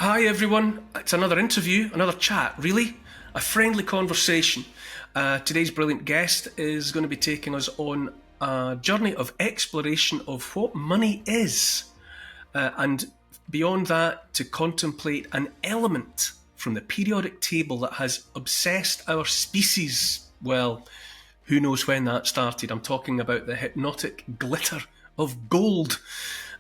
Hi everyone, it's another interview, another chat, really. A friendly conversation. Today's brilliant guest is going to be taking us on a journey of exploration of what money is. And beyond that, to contemplate an element from the periodic table that has obsessed our species. Well, who knows when that started? I'm talking about the hypnotic glitter of gold.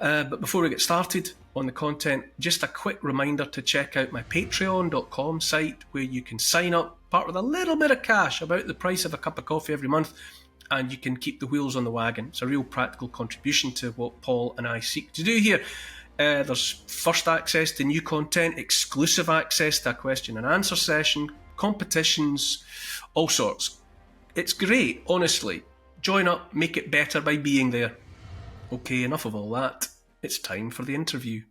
But before we get started on the content, just a quick reminder to check out my patreon.com site where you can sign up, part with a little bit of cash, about the price of a cup of coffee every month, and you can keep the wheels on the wagon. It's a real practical contribution to what Paul and I seek to do here. There's first access to new content, exclusive access to a question and answer session, competitions, all sorts. It's great, honestly. Join up, make it better by being there. Okay, enough of all that. It's time for the interview.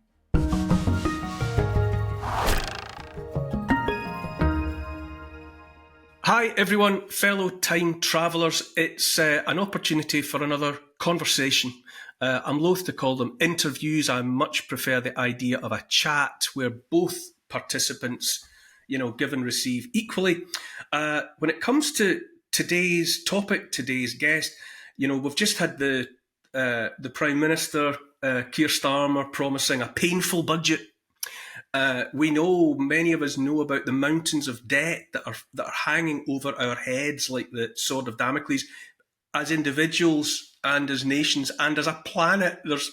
Hi everyone, fellow time travellers. It's an opportunity for another conversation. I'm loath to call them interviews. I much prefer the idea of a chat where both participants, give and receive equally. When it comes to today's topic, today's guest, we've just had the Prime Minister, Keir Starmer, promising a painful budget. Many of us know about the mountains of debt that are hanging over our heads like the sword of Damocles. As individuals and as nations and as a planet, there's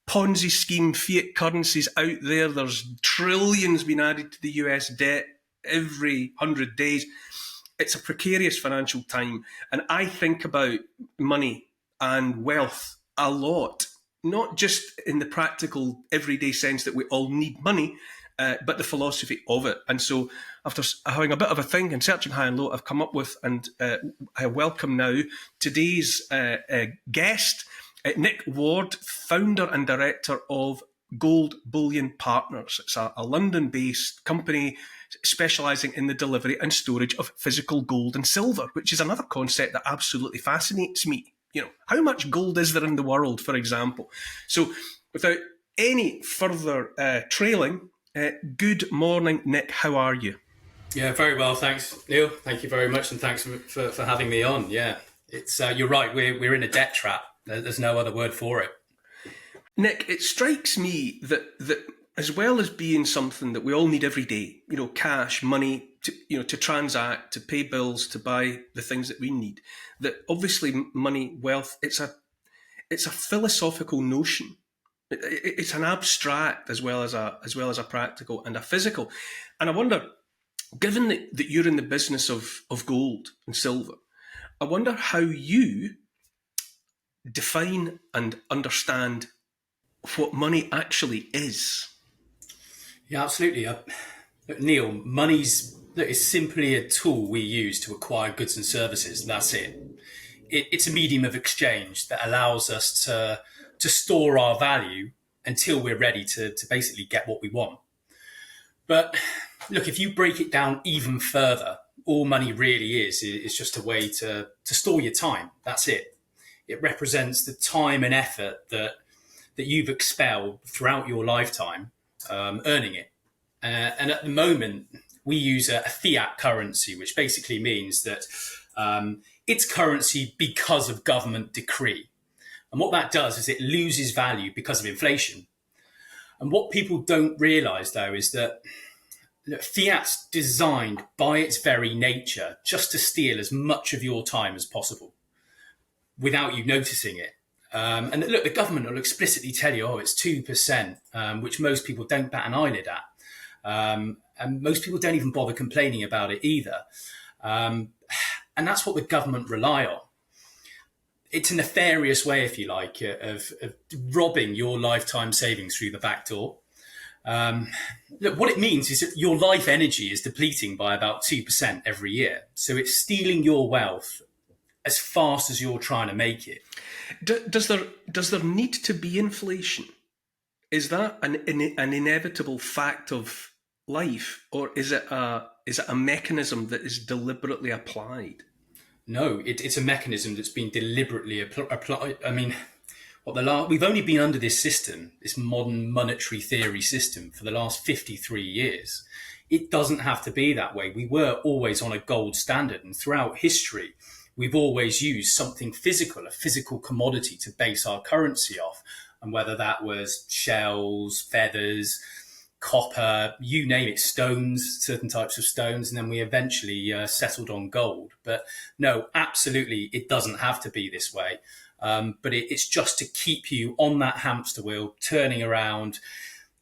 Ponzi scheme fiat currencies out there. There's trillions being added to the US debt every 100 days. It's a precarious financial time. And I think about money and wealth a lot, not just in the practical everyday sense that we all need money, but the philosophy of it. And so after having a bit of a think and searching high and low, I've come up with, and I welcome now today's guest, Nick Ward, founder and director of Bullion Partners. It's a London-based company specialising in the delivery and storage of physical gold and silver, which is another concept that absolutely fascinates me. How much gold is there in the world, for example? So without any further trailing, good morning, Nick. How are you? Yeah, very well, thanks, Neil. Thank you very much, and thanks for having me on. Yeah, it's you're right. We're in a debt trap. There's no other word for it. Nick, it strikes me that as well as being something that we all need every day, cash, money, to transact, to pay bills, to buy the things that we need, that obviously money, wealth, it's a philosophical notion. It's an abstract as well as a practical and a physical. And I wonder, given that you're in the business of gold and silver, I wonder how you define and understand what money actually is. Yeah, absolutely. Neil, money's is simply a tool we use to acquire goods and services. That's it. It's a medium of exchange that allows us to store our value until we're ready to basically get what we want. But look, if you break it down even further, all money really is just a way to store your time. That's it. It represents the time and effort that you've expelled throughout your lifetime earning it. And at the moment, we use a fiat currency, which basically means that it's currency because of government decree. And what that does is it loses value because of inflation. And what people don't realize, though, is that fiat's designed by its very nature just to steal as much of your time as possible without you noticing it. And look, the government will explicitly tell you, it's 2%, which most people don't bat an eyelid at. And most people don't even bother complaining about it either. And that's what the government rely on. It's a nefarious way, if you like, of robbing your lifetime savings through the back door. Look, what it means is that your life energy is depleting by about 2% every year. So it's stealing your wealth as fast as you're trying to make it. Does there need to be inflation? Is that an inevitable fact of life, or is it a mechanism that is deliberately applied? No, it's a mechanism that's been deliberately applied. I mean, We've only been under this system, this modern monetary theory system, for the last 53 years. It doesn't have to be that way. We were always on a gold standard, and throughout history, we've always used something physical, a physical commodity, to base our currency off. And whether that was shells, feathers, copper, you name it, stones, certain types of stones, and then we eventually settled on gold. But no, absolutely, it doesn't have to be this way. But it's just to keep you on that hamster wheel, turning around,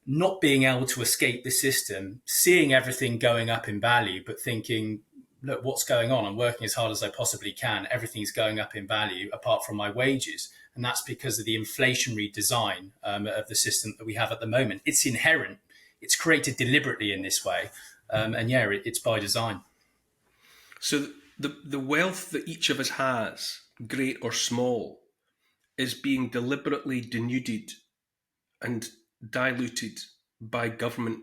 not being able to escape the system, seeing everything going up in value, but thinking, look, what's going on? I'm working as hard as I possibly can. Everything's going up in value apart from my wages. And that's because of the inflationary design of the system that we have at the moment. It's inherent. It's created deliberately in this way. It's by design. So the wealth that each of us has, great or small, is being deliberately denuded and diluted by government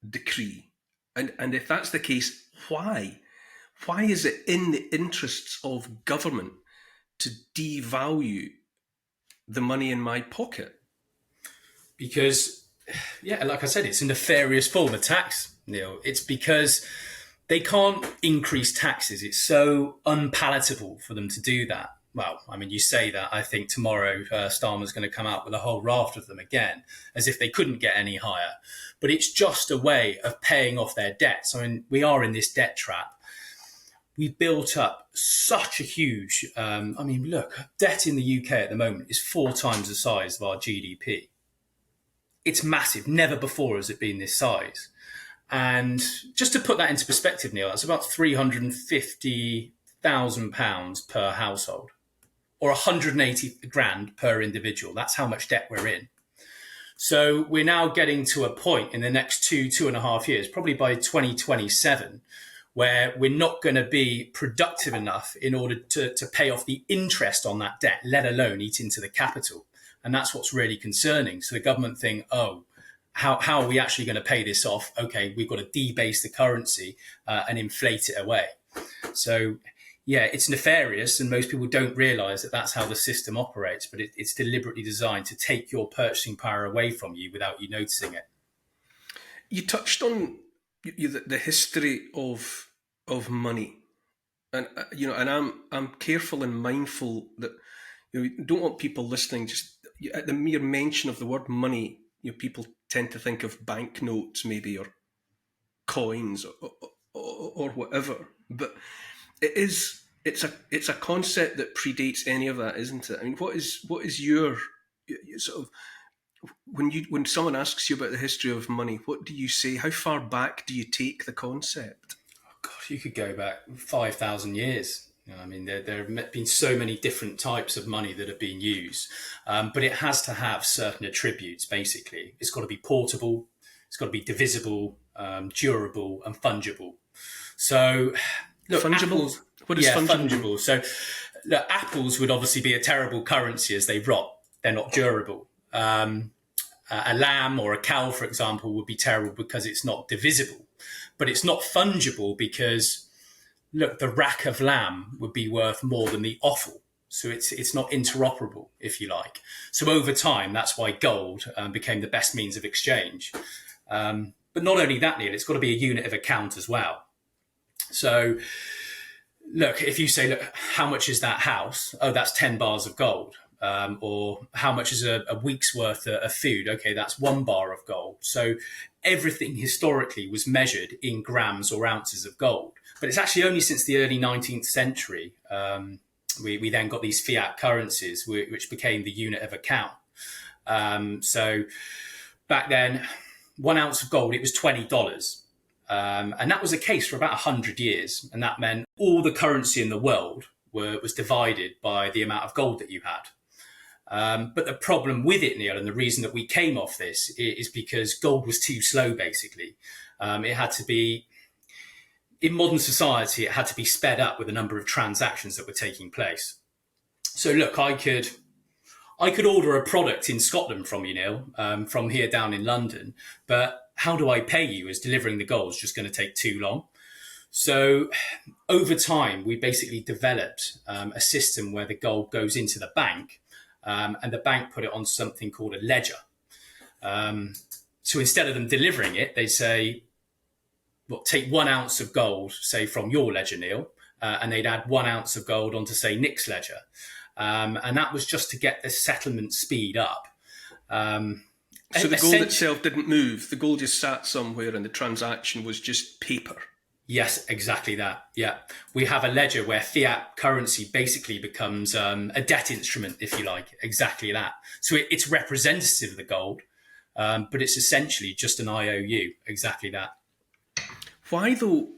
decree. And if that's the case, why? Why is it in the interests of government to devalue the money in my pocket? Because, like I said, it's a nefarious form of tax, Neil. It's because they can't increase taxes. It's so unpalatable for them to do that. Well, I mean, you say that. I think tomorrow Starmer's going to come out with a whole raft of them again, as if they couldn't get any higher. But it's just a way of paying off their debts. I mean, we are in this debt trap. We built up such a huge, look, debt in the UK at the moment is 4 times the size of our GDP. It's massive. Never before has it been this size. And just to put that into perspective, Neil, that's about £350,000 per household, or 180 grand per individual. That's how much debt we're in. So we're now getting to a point in the next 2.5 years, probably by 2027, where we're not going to be productive enough in order to pay off the interest on that debt, let alone eat into the capital. And that's what's really concerning. So the government think, how are we actually going to pay this off? Okay, we've got to debase the currency and inflate it away. So, it's nefarious, and most people don't realise that that's how the system operates, but it's deliberately designed to take your purchasing power away from you without you noticing it. You touched on the history of money, and and I'm careful and mindful that we don't want people listening just at the mere mention of the word money. People tend to think of banknotes maybe, or coins, or whatever, but it's a concept that predates any of that, isn't it? I mean, what is your sort of, when someone asks you about the history of money, what do you say? How far back do you take the concept? Oh God, you could go back 5,000 years. I mean, there have been so many different types of money that have been used, but it has to have certain attributes. Basically, it's got to be portable, it's got to be divisible, durable, and fungible. So, look, fungible. Apples, What is fungible? So, look, apples would obviously be a terrible currency as they rot. They're not durable. A lamb or a cow, for example, would be terrible because it's not divisible. But it's not fungible because, look, the rack of lamb would be worth more than the offal. So it's not interoperable, if you like. So over time, that's why gold became the best means of exchange. But not only that, Neil, it's got to be a unit of account as well. So, look, if you say, look, how much is that house? Oh, that's 10 bars of gold. Or how much is a week's worth of food? Okay, that's 1 bar of gold. So everything historically was measured in grams or ounces of gold. But it's actually only since the early 19th century we then got these fiat currencies, which became the unit of account. So back then, 1 ounce of gold, it was $20. And that was the case for about 100 years. And that meant all the currency in the world was divided by the amount of gold that you had. But the problem with it, Neil, and the reason that we came off this is because gold was too slow, basically. It had to be, in modern society, it had to be sped up with the number of transactions that were taking place. So look, I could order a product in Scotland from you, Neil, from here down in London, but how do I pay you, as delivering the gold is just going to take too long? So over time, we basically developed a system where the gold goes into the bank, and the bank put it on something called a ledger. So instead of them delivering it, they say, well, take 1 ounce of gold, say from your ledger, Neil, and they'd add 1 ounce of gold onto, say, Nick's ledger. And that was just to get the settlement speed up. So the gold itself didn't move. The gold just sat somewhere and the transaction was just paper. Yes, exactly that. Yeah. We have a ledger where fiat currency basically becomes a debt instrument, if you like. Exactly that. So it's representative of the gold, but it's essentially just an IOU. Exactly that. Why, though?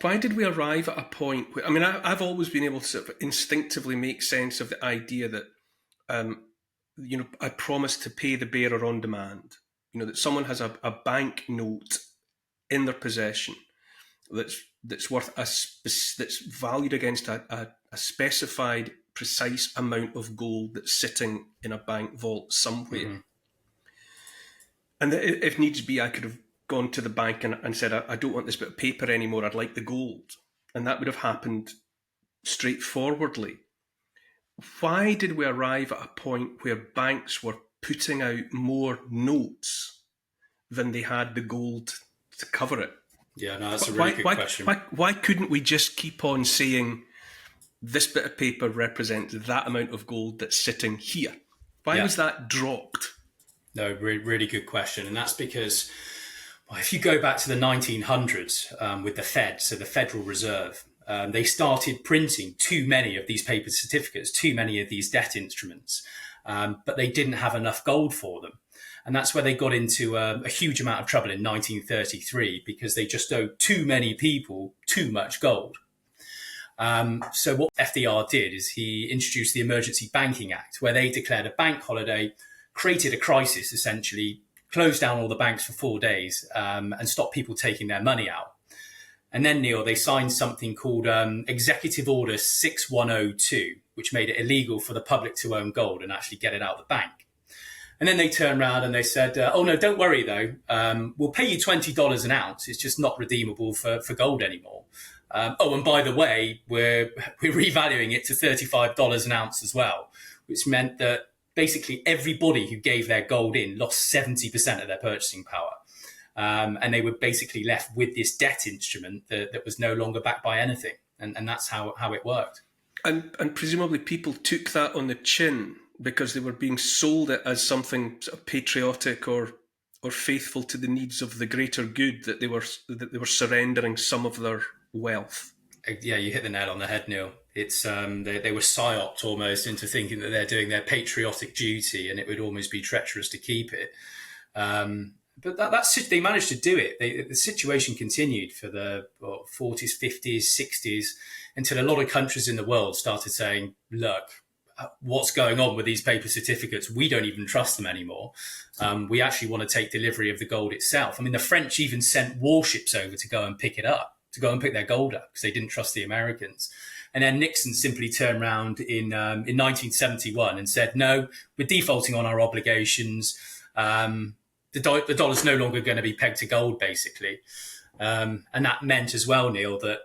Why did we arrive at a point where, I mean, I've always been able to sort of instinctively make sense of the idea that, I promise to pay the bearer on demand. That someone has a bank note in their possession that's worth that's valued against a specified precise amount of gold that's sitting in a bank vault somewhere. Mm-hmm. And if needs be, I could have gone to the bank and said, I don't want this bit of paper anymore, I'd like the gold. And that would have happened straightforwardly. Why did we arrive at a point where banks were putting out more notes than they had the gold to cover it? Yeah, no, that's a really good question. Why couldn't we just keep on saying this bit of paper represents that amount of gold that's sitting here? Why was that dropped? No, really good question. And that's because, well, if you go back to the 1900s with the Fed, so the Federal Reserve, they started printing too many of these paper certificates, too many of these debt instruments, but they didn't have enough gold for them. And that's where they got into a huge amount of trouble in 1933 because they just owed too many people too much gold. So what FDR did is he introduced the Emergency Banking Act, where they declared a bank holiday, created a crisis, essentially, closed down all the banks for 4 days and stopped people taking their money out. And then, Neil, they signed something called Executive Order 6102, which made it illegal for the public to own gold and actually get it out of the bank. And then they turned around and they said, oh, no, don't worry, though. We'll pay you $20 an ounce. It's just not redeemable for gold anymore. And by the way, we're revaluing it to $35 an ounce as well, which meant that basically everybody who gave their gold in lost 70% of their purchasing power. And they were basically left with this debt instrument that was no longer backed by anything. And that's how it worked. And presumably people took that on the chin because they were being sold it as something sort of patriotic or faithful to the needs of the greater good, that they were surrendering some of their wealth. Yeah, you hit the nail on the head, Neil. It's they were psyoped almost into thinking that they're doing their patriotic duty, and it would almost be treacherous to keep it. But that's they managed to do it. The situation continued for the 40s, 50s, 60s, until a lot of countries in the world started saying, look, what's going on with these paper certificates? We don't even trust them anymore. We actually want to take delivery of the gold itself. I mean, the French even sent warships over to go and pick it up, to go and pick their gold up because they didn't trust the Americans. And then Nixon simply turned around in 1971 and said, no, we're defaulting on our obligations. The dollar's no longer going to be pegged to gold, basically. And that meant as well, Neil, that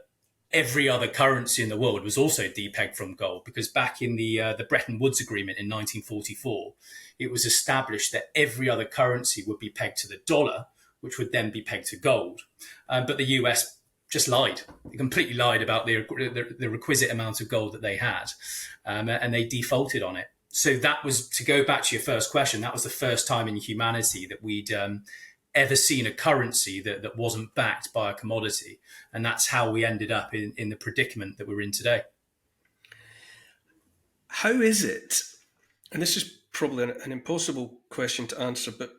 every other currency in the world was also depegged from gold, because back in the Bretton Woods Agreement in 1944, it was established that every other currency would be pegged to the dollar, which would then be pegged to gold. But the US just lied. They completely lied about the requisite amount of gold that they had, and they defaulted on it. So that was, to go back to your first question, that was the first time in humanity that we'd ever seen a currency that wasn't backed by a commodity. And that's how we ended up in the predicament that we're in today. How is it, and this is probably an impossible question to answer, but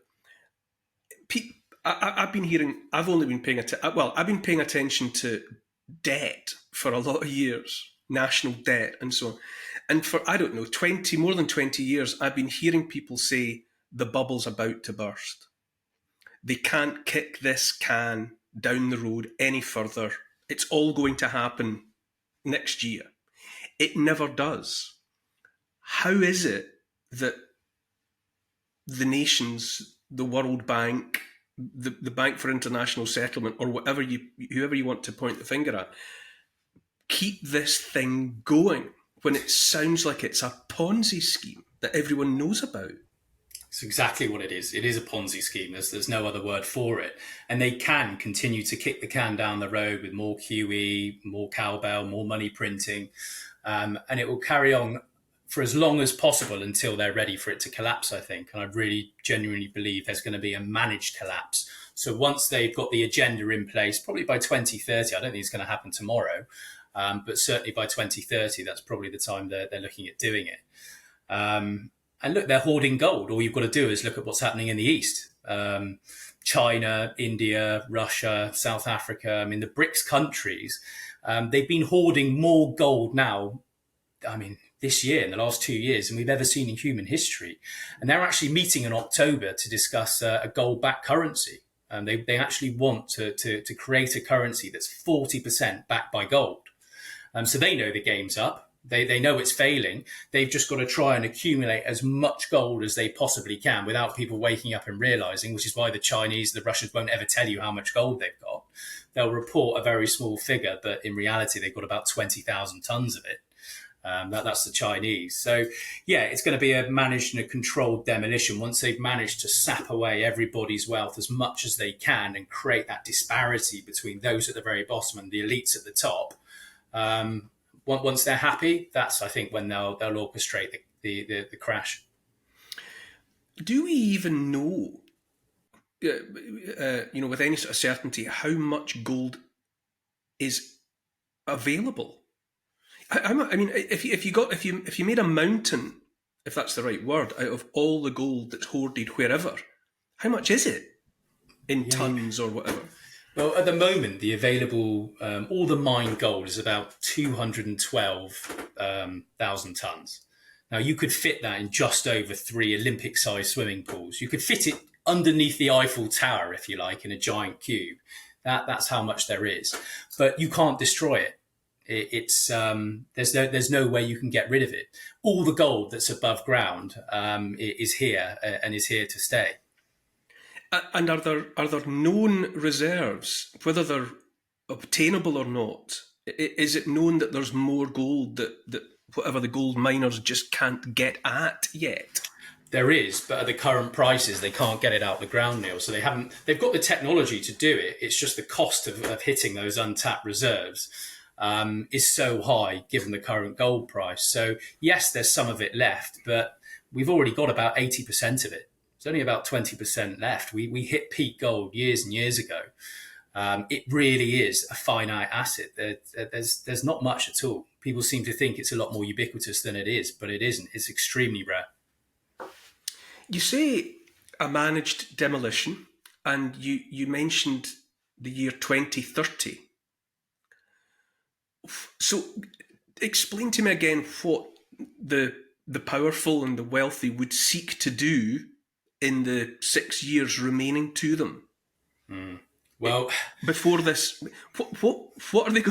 I've been paying attention to debt for a lot of years, national debt and so on. And for, I don't know, more than 20 years, I've been hearing people say the bubble's about to burst. They can't kick this can down the road any further. It's all going to happen next year. It never does. How is it that the nations, the World Bank, the Bank for International Settlement, or whoever you want to point the finger at, keep this thing going when it sounds like it's a Ponzi scheme? that everyone knows about. It's exactly what it is. It is a Ponzi scheme. There's no other word for it. And they can continue to kick the can down the road with more QE, more cowbell, more money printing. And it will carry on for as long as possible until they're ready for it to collapse, I think. And I really genuinely believe there's going to be a managed collapse. So once they've got the agenda in place, probably by 2030, I don't think it's going to happen tomorrow, but certainly by 2030, that's probably the time they're looking at doing it. And look, they're hoarding gold. All you've got to do is look at what's happening in the East. China, India, Russia, South Africa, I mean, the BRICS countries, they've been hoarding more gold now, I mean, this year, in the last 2 years, than we've ever seen in human history. And they're actually meeting in October to discuss a gold-backed currency. They actually want to create a currency that's 40% backed by gold. So they know the game's up. They know it's failing. They've just got to try and accumulate as much gold as they possibly can without people waking up and realizing, which is why the Chinese, the Russians won't ever tell you how much gold they've got. They'll report a very small figure, but in reality, they've got about 20,000 tons of it. That's the Chinese. So, yeah, it's going to be a managed and a controlled demolition once they've managed to sap away everybody's wealth as much as they can and create that disparity between those at the very bottom and the elites at the top. Once they're happy, that's, I think, when they'll orchestrate the crash. Do we even know, with any sort of certainty, how much gold is available? I mean, if you made a mountain, if that's the right word, out of all the gold that's hoarded wherever, how much is it in tons or whatever? Well, at the moment, the available, all the mined gold is about 212,000 tons. Now, you could fit that in just over 3 Olympic-sized swimming pools. You could fit it underneath the Eiffel Tower, if you like, in a giant cube. That's how much there is. But you can't destroy it. There's no way you can get rid of it. All the gold that's above ground is here and is here to stay. And are there known reserves, whether they're obtainable or not? Is it known that there's more gold that whatever the gold miners just can't get at yet? There is, but at the current prices, they can't get it out the ground, Neil. So they've got the technology to do it. It's just the cost of hitting those untapped reserves is so high given the current gold price. So yes, there's some of it left, but we've already got about 80% of it. There's only about 20% left. We hit peak gold years and years ago. It really is a finite asset. There's not much at all. People seem to think it's a lot more ubiquitous than it is, but it isn't. It's extremely rare. You say a managed demolition, and you mentioned the year 2030. So explain to me again what the powerful and the wealthy would seek to do in the 6 years remaining to them. Well, before this, what are they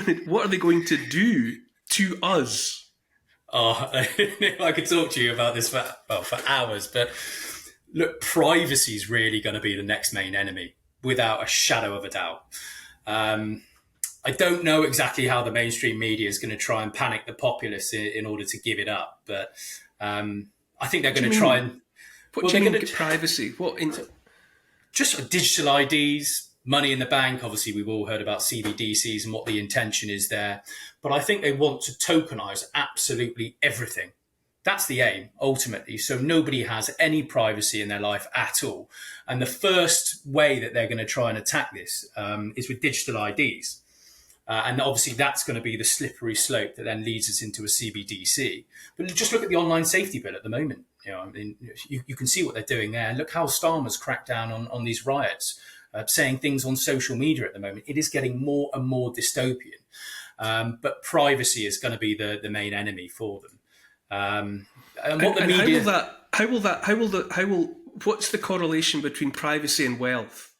going to do to us? Oh, I could talk to you about this for hours, but look, privacy is really going to be the next main enemy, without a shadow of a doubt. I don't know exactly how the mainstream media is going to try and panic the populace in order to give it up, but I think they're going to try and... What do you mean privacy? Just digital IDs, money in the bank. Obviously, we've all heard about CBDCs and what the intention is there. But I think they want to tokenize absolutely everything. That's the aim, ultimately. So nobody has any privacy in their life at all. And the first way that they're going to try and attack this is with digital IDs. And obviously, that's going to be the slippery slope that then leads us into a CBDC. But just look at the online safety bill at the moment. I mean, you can see what they're doing there. Look how Starmer's cracked down on these riots, saying things on social media at the moment. It is getting more and more dystopian. But privacy is going to be the main enemy for them. And what the media... What's the correlation between privacy and wealth?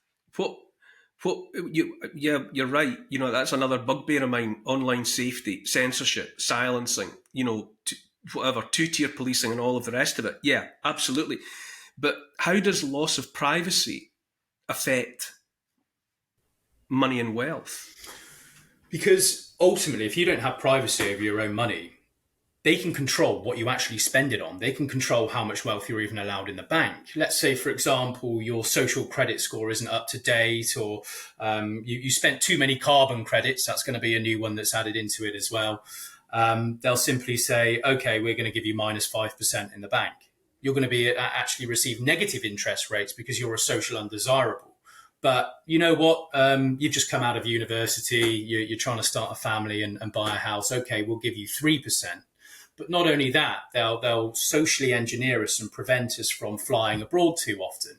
You're right. That's another bugbear of mine. Online safety, censorship, silencing, whatever, two-tier policing and all of the rest of it. Yeah, absolutely. But how does loss of privacy affect money and wealth? Because ultimately, if you don't have privacy over your own money, they can control what you actually spend it on. They can control how much wealth you're even allowed in the bank. Let's say, for example, your social credit score isn't up to date, or you spent too many carbon credits. That's going to be a new one that's added into it as well. They'll simply say, okay, we're going to give you -5% in the bank. You're going to be actually receive negative interest rates because you're a social undesirable. But you know what? You've just come out of university. You're trying to start a family and buy a house. Okay, we'll give you 3%. But not only that, they'll socially engineer us and prevent us from flying abroad too often.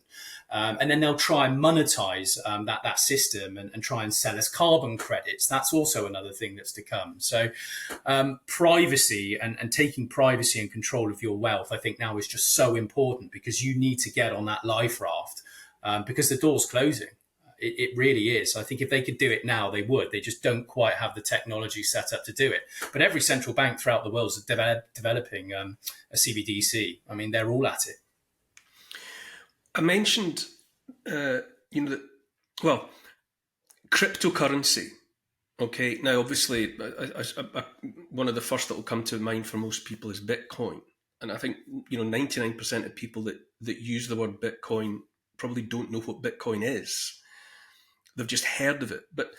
And then they'll try and monetize that system and try and sell us carbon credits. That's also another thing that's to come. So privacy and taking privacy and control of your wealth, I think now is just so important, because you need to get on that life raft because the door's closing. It really is. I think if they could do it now, they would. They just don't quite have the technology set up to do it. But every central bank throughout the world is developing a CBDC. I mean, they're all at it. I mentioned, cryptocurrency. Okay, now obviously, one of the first that will come to mind for most people is Bitcoin, and I think 99% of people that use the word Bitcoin probably don't know what Bitcoin is. They've just heard of it, but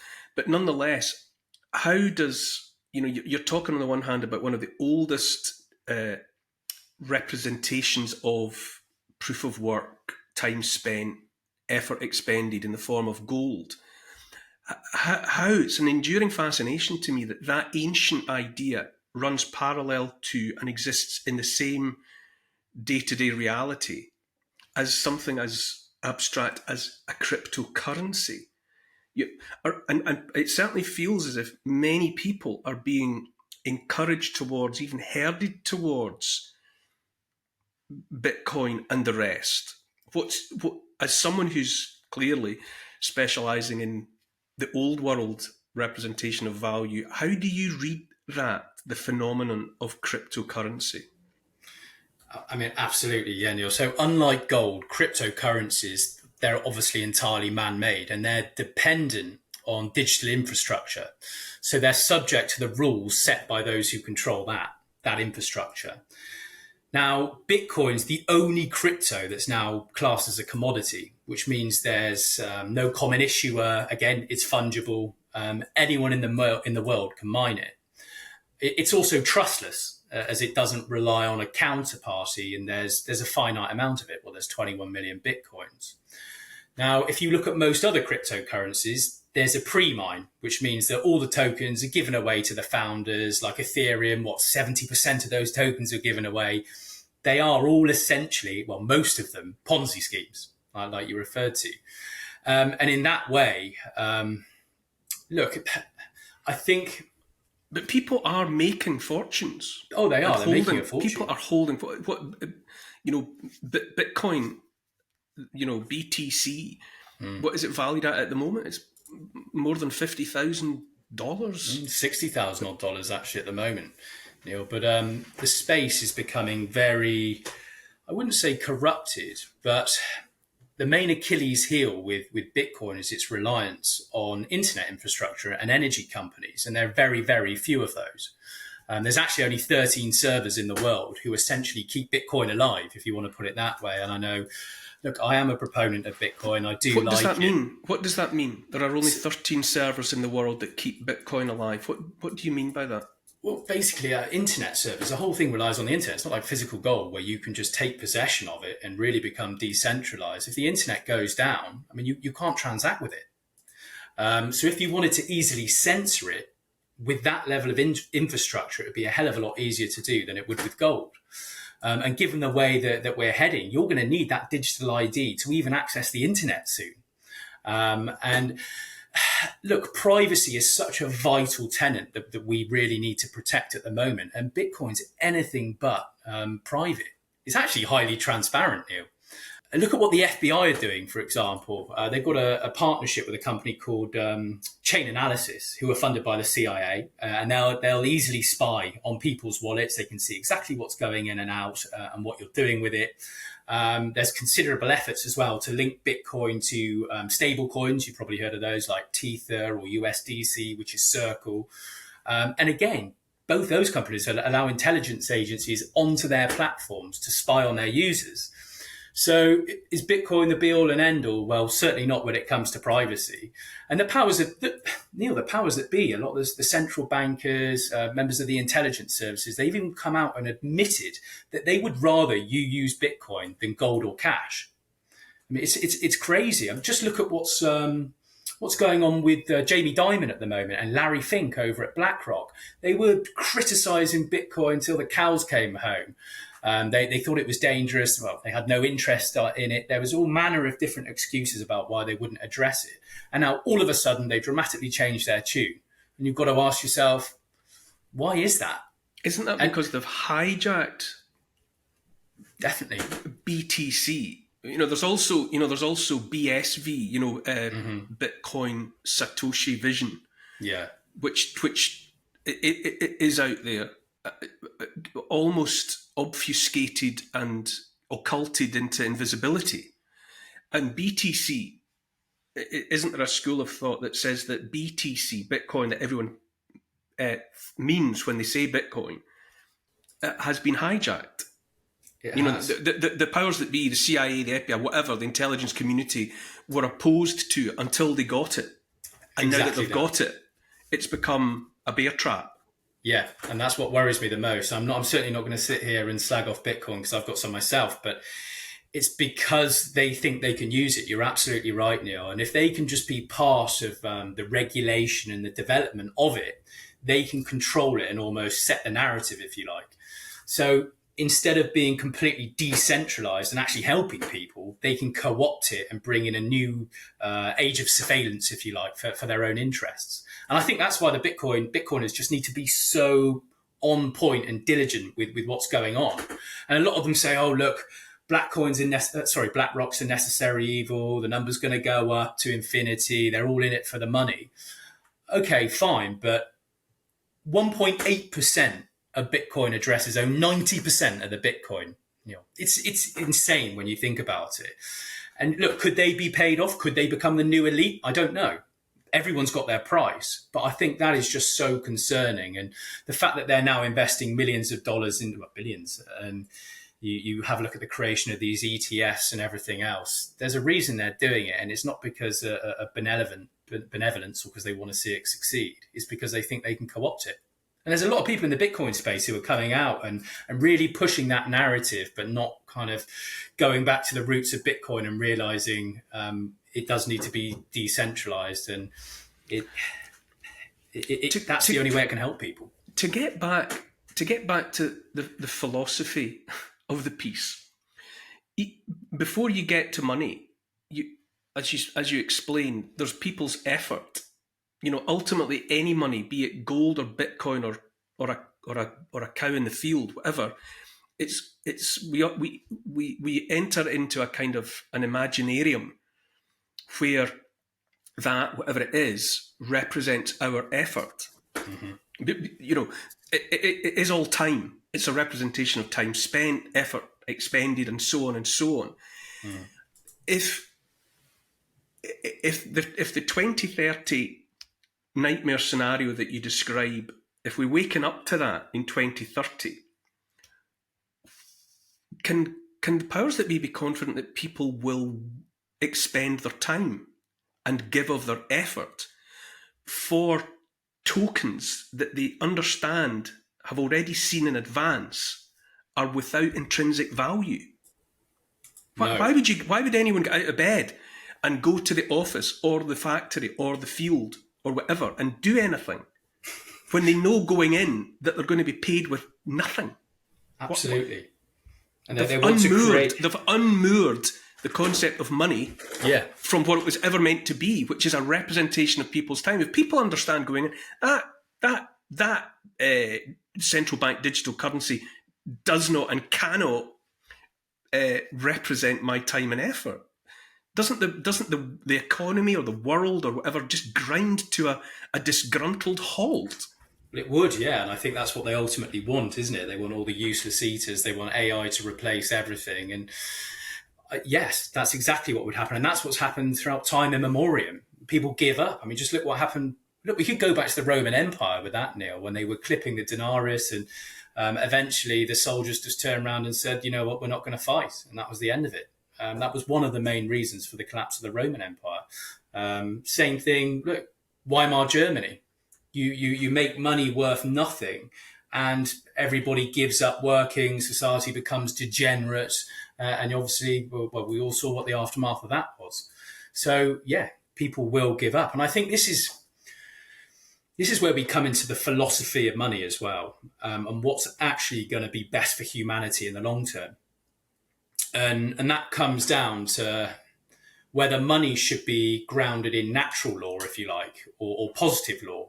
nonetheless, how does you're talking on the one hand about one of the oldest representations of proof of work, time spent, effort expended in the form of gold. How it's an enduring fascination to me that ancient idea runs parallel to and exists in the same day-to-day reality as something as abstract as a cryptocurrency. And it certainly feels as if many people are being encouraged towards, even herded towards Bitcoin and the rest. As someone who's clearly specialising in the old world representation of value, how do you read the phenomenon of cryptocurrency? I mean, absolutely, yeah, Neil. So unlike gold, cryptocurrencies, they're obviously entirely man-made, and they're dependent on digital infrastructure. So they're subject to the rules set by those who control that infrastructure. Now, Bitcoin's the only crypto that's now classed as a commodity, which means there's no common issuer. Again, it's fungible. Anyone in the world can mine it. It's also trustless, as it doesn't rely on a counterparty, and there's a finite amount of it. Well, there's 21 million Bitcoins. Now, if you look at most other cryptocurrencies, there's a pre-mine, which means that all the tokens are given away to the founders, like Ethereum. 70% of those tokens are given away. They are all essentially, well, most of them, Ponzi schemes, like you referred to. And in that way, look, I think... But people are making fortunes. Oh, they are. They're making a fortune. People are holding... Bitcoin, BTC, what is it valued at the moment? It's more than $50,000. $60,000 odd dollars actually at the moment, Neil. But the space is becoming very, I wouldn't say corrupted, but the main Achilles heel with Bitcoin is its reliance on internet infrastructure and energy companies, and there are very, very few of those. There's actually only 13 servers in the world who essentially keep Bitcoin alive, if you want to put it that way. And I know, look, I am a proponent of Bitcoin. I do like it. What does that mean? What does that mean? There are only 13 servers in the world that keep Bitcoin alive. What do you mean by that? Well, basically, internet servers, the whole thing relies on the internet. It's not like physical gold where you can just take possession of it and really become decentralized. If the internet goes down, I mean, you can't transact with it. So if you wanted to easily censor it, with that level of infrastructure, it would be a hell of a lot easier to do than it would with gold. And given the way that we're heading, you're going to need that digital ID to even access the internet soon. And look, privacy is such a vital tenet that we really need to protect at the moment. And Bitcoin's anything but private. It's actually highly transparent, Neil. And look at what the FBI are doing, for example. They've got a partnership with a company called Chain Analysis, who are funded by the CIA, and they'll easily spy on people's wallets. They can see exactly what's going in and out and what you're doing with it. There's considerable efforts as well to link Bitcoin to stable coins. You've probably heard of those like Tether or USDC, which is Circle. And again, both those companies allow intelligence agencies onto their platforms to spy on their users. So is Bitcoin the be all and end all? Well, certainly not when it comes to privacy. And the powers the powers that be, a lot of the central bankers, members of the intelligence services, they've even come out and admitted that they would rather you use Bitcoin than gold or cash. I mean, it's crazy. I mean, just look at what's going on with Jamie Dimon at the moment and Larry Fink over at BlackRock. They were criticizing Bitcoin until the cows came home. They thought it was dangerous. Well, they had no interest in it. There was all manner of different excuses about why they wouldn't address it. And now all of a sudden they dramatically changed their tune. And you've got to ask yourself, why is that? Isn't that because they've hijacked Definitely BTC? There's also BSV, Bitcoin Satoshi Vision, yeah, which it is out there, almost obfuscated and occulted into invisibility. And BTC, isn't there a school of thought that says that BTC, Bitcoin, that everyone means when they say Bitcoin, has been hijacked? The powers that be, the CIA, the FBI, whatever, the intelligence community, were opposed to until they got it. And now that they've got it, it's become a bear trap. Yeah, and that's what worries me the most. I'm certainly not going to sit here and slag off Bitcoin because I've got some myself, but it's because they think they can use it. You're absolutely right, Neil. And if they can just be part of the regulation and the development of it, they can control it and almost set the narrative, if you like. So instead of being completely decentralized and actually helping people, they can co-opt it and bring in a new age of surveillance, if you like, for their own interests. And I think that's why the Bitcoiners just need to be so on point and diligent with what's going on. And a lot of them say, oh, look, BlackRock's a necessary evil. The number's going to go up to infinity. They're all in it for the money. Okay, fine. But 1.8% of Bitcoin addresses own 90% of the Bitcoin. It's insane when you think about it. And look, could they be paid off? Could they become the new elite? I don't know. Everyone's got their price, but I think that is just so concerning. And the fact that they're now investing millions of dollars into billions, and you have a look at the creation of these ETFs and everything else, there's a reason they're doing it. And it's not because of benevolence or because they want to see it succeed. It's because they think they can co-opt it. And there's a lot of people in the Bitcoin space who are coming out and really pushing that narrative, but not kind of going back to the roots of Bitcoin and realizing it does need to be decentralized. And that's the only way it can help people. To get back to the philosophy of the piece, before you get to money, as you explained, there's people's effort. Ultimately, any money, be it gold or Bitcoin or a cow in the field, whatever, we enter into a kind of an imaginarium where that, whatever it is, represents our effort. Mm-hmm. It is all time. It's a representation of time spent, effort expended, and so on and so on. Mm. If the 2030 nightmare scenario that you describe, if we're waking up to that in 2030, can the powers that be confident that people will expend their time and give of their effort for tokens that they understand, have already seen in advance, are without intrinsic value? No. Why would anyone get out of bed and go to the office or the factory or the field or whatever and do anything when they know going in that they're going to be paid with nothing? Absolutely. And they've unmoored the concept of money from what it was ever meant to be, which is a representation of people's time. If people understand going in, that central bank digital currency does not and cannot represent my time and effort, doesn't the economy or the world or whatever just grind to a disgruntled halt? It would, yeah, and I think that's what they ultimately want, isn't it? They want all the useless eaters. They want AI to replace everything, and yes, that's exactly what would happen, and that's what's happened throughout time immemorial. People give up. I mean, just look what happened look, we could go back to the Roman Empire with that, Neil, when they were clipping the denarius, and eventually the soldiers just turned around and said, you know what, we're not going to fight, and that was the end of it. That was one of the main reasons for the collapse of the Roman Empire. Same thing. Look, Weimar Germany. You make money worth nothing, and everybody gives up working. Society becomes degenerate, and obviously, well, we all saw what the aftermath of that was. So yeah, people will give up, and I think this is where we come into the philosophy of money as well, and what's actually going to be best for humanity in the long term. And that comes down to whether money should be grounded in natural law, if you like, or positive law,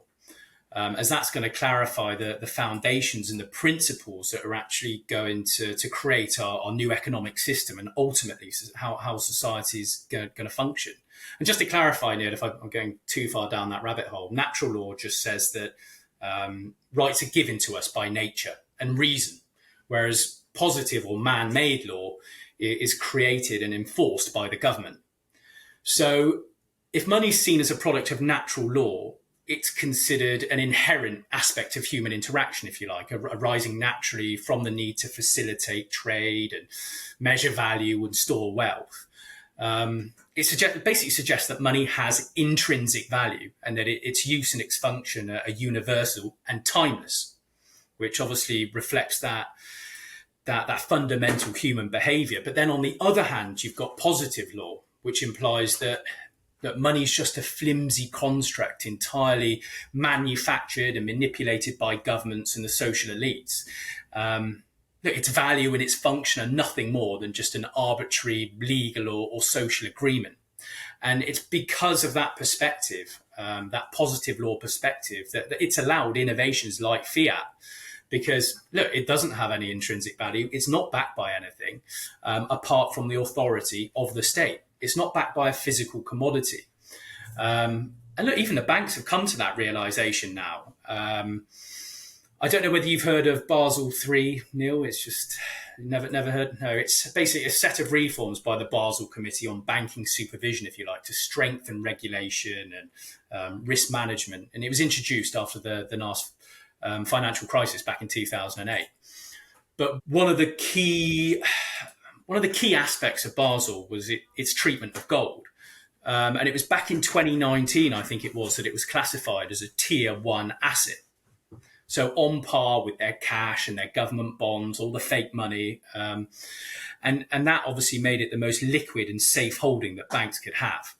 as that's going to clarify the foundations and the principles that are actually going to create our new economic system, and ultimately how society is going to function. And just to clarify, Neil, if I'm going too far down that rabbit hole, natural law just says that rights are given to us by nature and reason, whereas positive or man-made law is created and enforced by the government. So if money is seen as a product of natural law, it's considered an inherent aspect of human interaction, if you like, arising naturally from the need to facilitate trade and measure value and store wealth. It basically suggests that money has intrinsic value, and that its use and its function are universal and timeless, which obviously reflects that fundamental human behavior. But then on the other hand, you've got positive law, which implies that money is just a flimsy construct entirely manufactured and manipulated by governments and the social elites. Its value and its function are nothing more than just an arbitrary legal or social agreement. And it's because of that perspective, that positive law perspective, that it's allowed innovations like fiat. Because, look, it doesn't have any intrinsic value. It's not backed by anything apart from the authority of the state. It's not backed by a physical commodity. And look, even the banks have come to that realization now. I don't know whether you've heard of Basel III, Neil. It's just never heard. No, it's basically a set of reforms by the Basel Committee on banking supervision, if you like, to strengthen regulation and risk management. And it was introduced after the last financial crisis back in 2008. But one of the key aspects of Basel was its treatment of gold. And it was back in 2019, I think it was, that it was classified as a tier 1 asset. So on par with their cash and their government bonds, all the fake money. And that obviously made it the most liquid and safe holding that banks could have.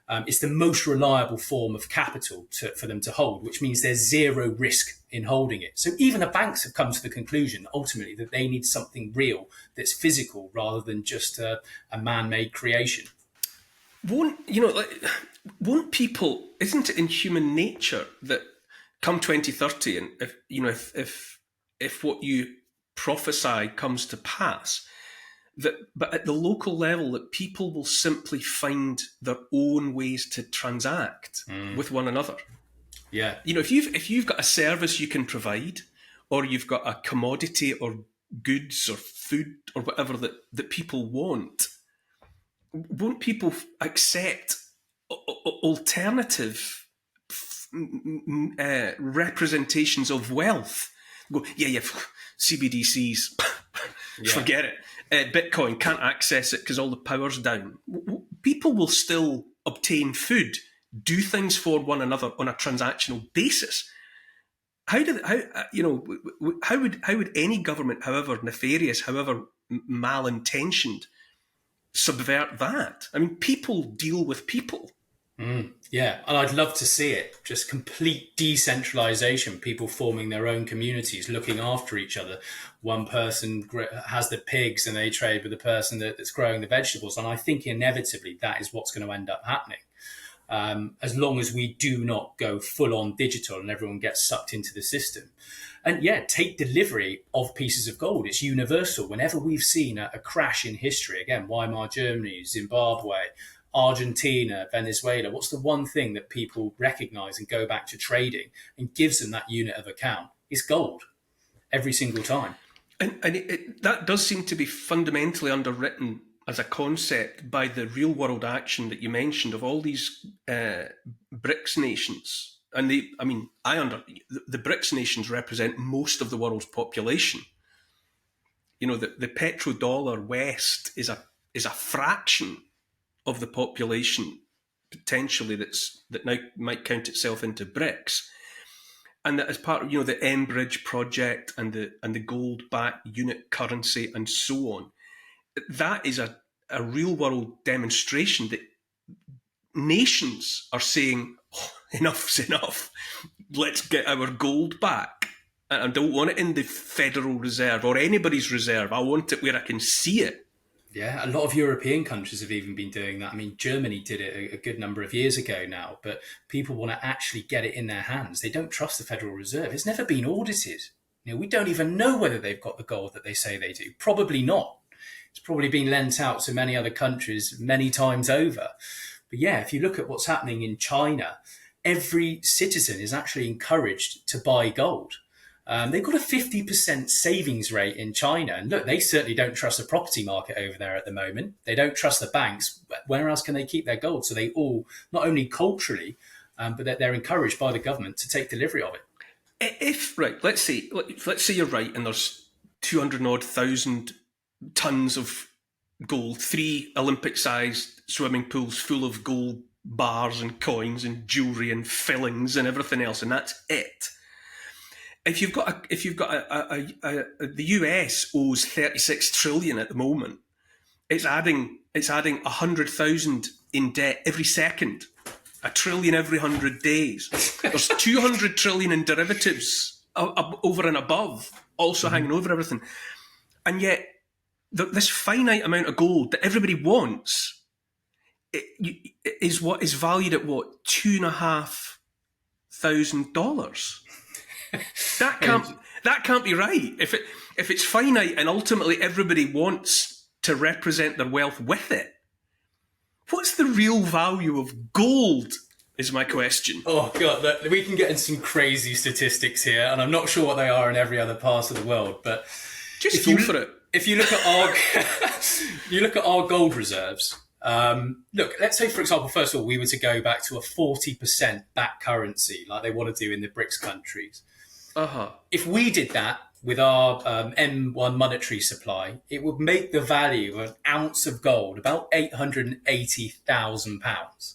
It's the most reliable form of capital for them to hold, which means there's zero risk in holding it. So even the banks have come to the conclusion, ultimately, that they need something real that's physical rather than just a man-made creation. Won't people? Isn't it in human nature that come 2030, and if what you prophesy comes to pass, but at the local level, that people will simply find their own ways to transact with one another. Yeah. If you've got a service you can provide, or you've got a commodity or goods or food or whatever that people want, won't people accept alternative representations of wealth? Go, yeah, CBDCs, forget it. Bitcoin, can't access it because all the power's down. People will still obtain food, do things for one another on a transactional basis. How would any government, however nefarious, however malintentioned, subvert that? I mean, people deal with people. Yeah, and I'd love to see it. Just complete decentralization, people forming their own communities, looking after each other. One person has the pigs and they trade with the person that's growing the vegetables. And I think inevitably that is what's going to end up happening. As long as we do not go full on digital and everyone gets sucked into the system. And yeah, take delivery of pieces of gold. It's universal. Whenever we've seen a crash in history, again, Weimar Germany, Zimbabwe, Argentina, Venezuela, what's the one thing that people recognize and go back to trading and gives them that unit of account? It's gold every single time. And that does seem to be fundamentally underwritten as a concept by the real world action that you mentioned of all these BRICS nations and the BRICS nations represent most of the world's population. The petrodollar West is a fraction of the population potentially that now might count itself into BRICS, and that as part of the Enbridge project and the gold-backed unit currency and so on, that is a real world demonstration that nations are saying, oh, enough's enough. Let's get our gold back. I don't want it in the Federal Reserve or anybody's reserve. I want it where I can see it. Yeah, a lot of European countries have even been doing that. I mean, Germany did it a good number of years ago now, but people want to actually get it in their hands. They don't trust the Federal Reserve. It's never been audited. We don't even know whether they've got the gold that they say they do. Probably not. It's probably been lent out to many other countries many times over. But yeah, if you look at what's happening in China, every citizen is actually encouraged to buy gold. They've got a 50% savings rate in China. And look, they certainly don't trust the property market over there at the moment. They don't trust the banks. Where else can they keep their gold? So they all, not only culturally, but they're encouraged by the government to take delivery of it. Let's say you're right, and there's 200,000 tons of gold, 3 Olympic-sized swimming pools full of gold bars and coins and jewelry and fillings and everything else, and that's it. If you've got the US owes 36 trillion at the moment. It's adding 100,000 in debt every second, a trillion every 100 days. There's 200 trillion in derivatives over and above, also hanging over everything, and yet this finite amount of gold that everybody wants is what is valued at $2,500. That can't be right. If it's finite and ultimately everybody wants to represent their wealth with it, what's the real value of gold? Is my question. Oh God, we can get into some crazy statistics here, and I'm not sure what they are in every other part of the world. But just go for it. If you look at our gold reserves. Look, let's say, for example, first of all, we were to go back to a 40% back currency like they want to do in the BRICS countries. If we did that with our M1 monetary supply, it would make the value of an ounce of gold about £880,000.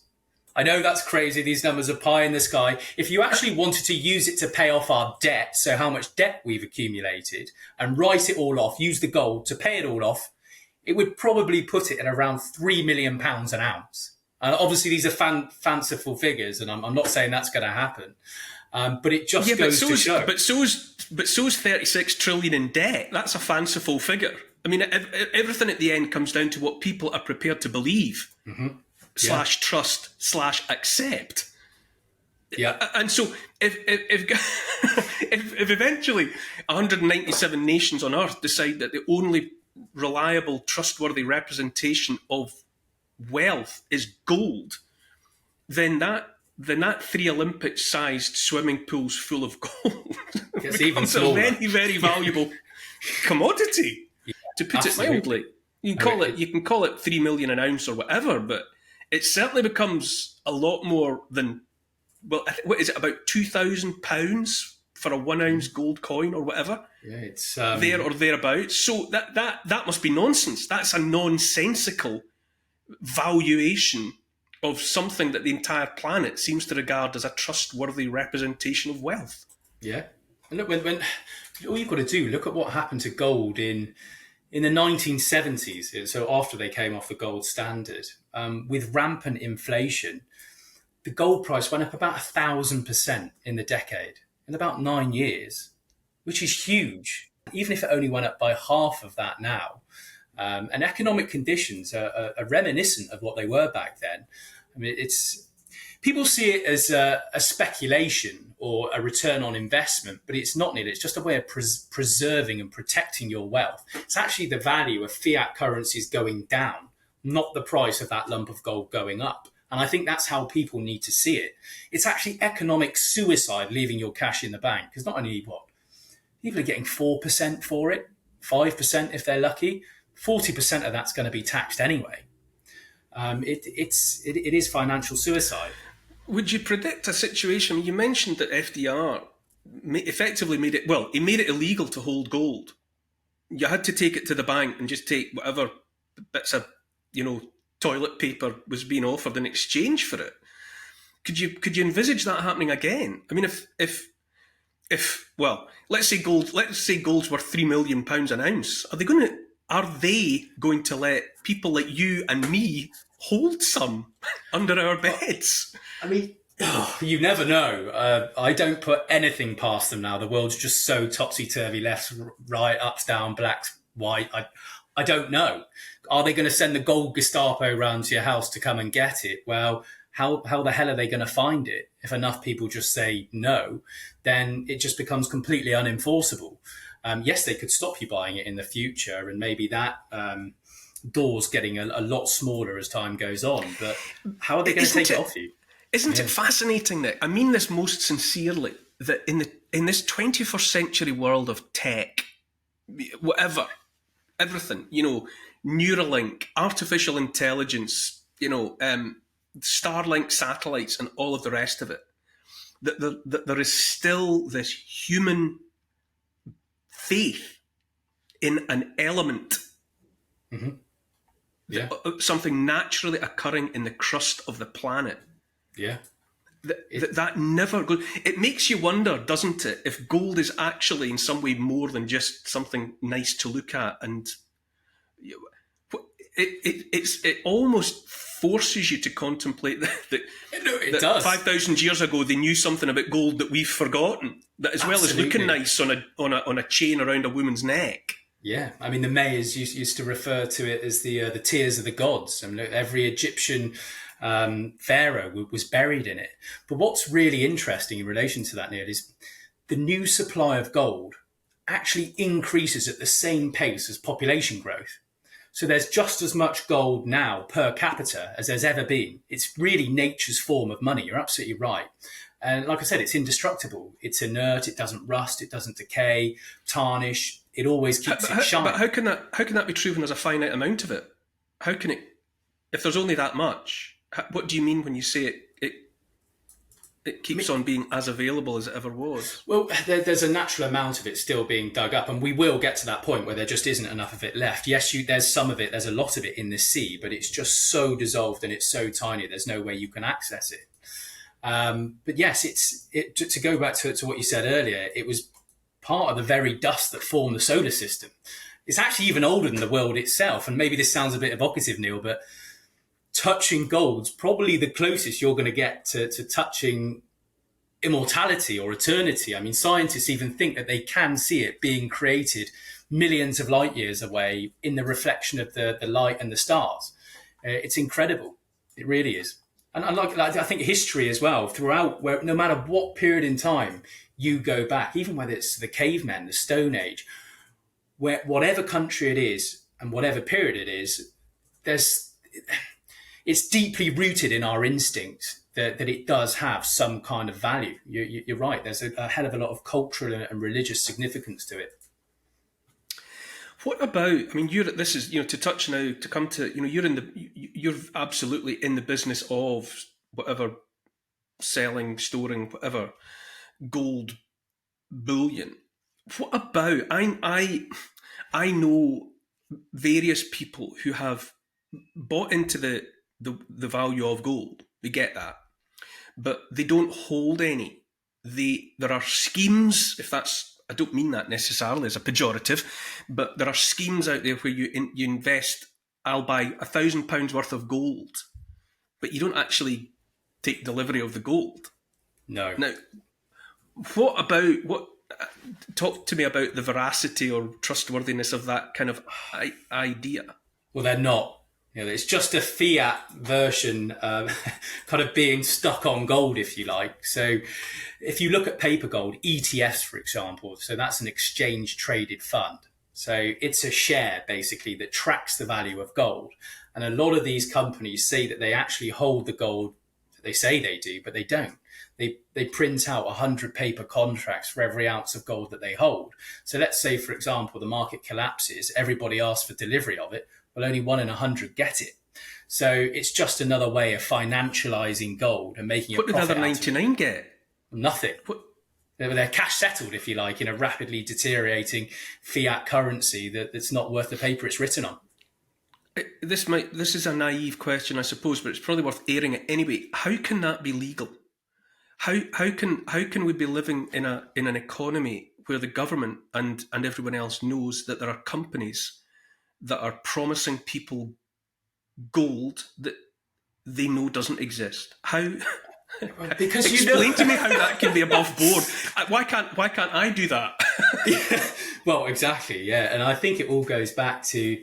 I know that's crazy. These numbers are pie in the sky. If you actually wanted to use it to pay off our debt, so how much debt we've accumulated, and write it all off, use the gold to pay it all off, it would probably put it at around £3 million an ounce. And obviously, these are fanciful figures, and I'm not saying that's going to happen. But it just goes to show. But so's 36 trillion in debt. That's a fanciful figure. I mean, everything at the end comes down to what people are prepared to believe, / trust / accept. Yeah. And so if eventually 197 nations on Earth decide that the only reliable, trustworthy representation of wealth is gold, then that 3 Olympic-sized swimming pools full of gold it's even becomes a very, very valuable commodity, to put it mildly. You can call it 3 million an ounce or whatever, but it certainly becomes a lot more than, well, what is it, about £2,000 for a 1 ounce gold coin or whatever? Yeah, it's there or thereabouts. So that must be nonsense. That's a nonsensical valuation of something that the entire planet seems to regard as a trustworthy representation of wealth. Yeah. And look, when all you've got to do, look at what happened to gold in the 1970s. So after they came off the gold standard, with rampant inflation, the gold price went up about 1,000% in the decade, in about 9 years, which is huge, even if it only went up by half of that now. And economic conditions are reminiscent of what they were back then. I mean, people see it as a speculation or a return on investment, but it's not needed. It's just a way of preserving and protecting your wealth. It's actually the value of fiat currencies going down, not the price of that lump of gold going up. And I think that's how people need to see it. It's actually economic suicide leaving your cash in the bank, because not only people are getting 4% for it, 5% if they're lucky. 40% of that's going to be taxed anyway. It is financial suicide. Would you predict a situation? You mentioned that FDR effectively made it, well, he made it illegal to hold gold. You had to take it to the bank and just take whatever bits of, you know, toilet paper was being offered in exchange for it. Could you envisage that happening again? I mean, if well, let's say gold's worth £3 million an ounce. Are they going to let people like you and me hold some under our beds? I mean, you never know. I don't put anything past them now. The world's just so topsy-turvy, left, right, ups, down, blacks, white. I don't know. Are they going to send the gold Gestapo round to your house to come and get it? Well, how the hell are they going to find it? If enough people just say no, then it just becomes completely unenforceable. Yes, they could stop you buying it in the future, and maybe that door's getting a lot smaller as time goes on. But how are they going to take it off you? Isn't it fascinating, Nick? I mean this most sincerely, that in this 21st century world of tech, whatever, everything, Neuralink, artificial intelligence, Starlink satellites, and all of the rest of it, that there is still this human faith in an element, Yeah, something naturally occurring in the crust of the planet. yeah. That never goes. It makes you wonder, doesn't it, if gold is actually in some way more than just something nice to look at, and it almost forces you to contemplate It does. 5,000 years ago they knew something about gold that we've forgotten. That as well as looking nice on a chain around a woman's neck. Yeah, I mean the Mayas used to refer to it as the tears of the gods. I mean, every Egyptian pharaoh was buried in it. But what's really interesting in relation to that, Neil, is the new supply of gold actually increases at the same pace as population growth. So there's just as much gold now per capita as there's ever been. It's really nature's form of money. You're absolutely right. And like I said, it's indestructible. It's inert. It doesn't rust. It doesn't decay, tarnish. It always keeps its shine. But how can that be true when there's a finite amount of it? How can it, if there's only that much? What do you mean when you say it keeps on being as available as it ever was? Well, there's a natural amount of it still being dug up, and we will get to that point where there just isn't enough of it left. Yes, there's some of it, there's a lot of it in the sea, but it's just so dissolved and it's so tiny, there's no way you can access it. But yes, to go back to what you said earlier, it was part of the very dust that formed the solar system. It's actually even older than the world itself, and maybe this sounds a bit evocative, Neil, but touching gold's probably the closest you're going to get to touching immortality or eternity. I mean, scientists even think that they can see it being created millions of light years away in the reflection of the light and the stars. It's incredible. It really is. And I think history as well, throughout, where no matter what period in time you go back, even whether it's the cavemen, the Stone Age, where whatever country it is and whatever period it is, it's deeply rooted in our instinct that it does have some kind of value. You're right. There's a hell of a lot of cultural and religious significance to it. What about? I mean, this is to touch now to come to you're absolutely in the business of whatever, selling, storing, whatever, gold bullion. What about? I know various people who have bought into the value of gold. We get that, but they don't hold any. There are schemes, if that's, I don't mean that necessarily as a pejorative, but there are schemes out there where you invest. I'll buy £1,000 worth of gold, but you don't actually take delivery of the gold. No. Now, talk to me about the veracity or trustworthiness of that kind of idea. Well, they're not. It's just a fiat version, kind of being stuck on gold, if you like. So if you look at paper gold, ETFs, for example, so that's an exchange traded fund. So it's a share, basically, that tracks the value of gold. And a lot of these companies say that they actually hold the gold. They say they do, but they don't. They print out 100 paper contracts for every ounce of gold that they hold. So let's say, for example, the market collapses, everybody asks for delivery of it. Well, only 1 in 100 get it. So it's just another way of financializing gold and making a What did the other profit out of it. 99 get? Nothing. What, They're cash settled, if you like, in a rapidly deteriorating fiat currency that's not worth the paper it's written on. this is a naive question, I suppose, but it's probably worth airing it anyway. How can that be legal? How can we be living in an economy where the government and everyone else knows that there are companies that are promising people gold that they know doesn't exist? How? Because Explain to me how that can be above board. Why can't I do that? Yeah, well, exactly, yeah. And I think it all goes back to,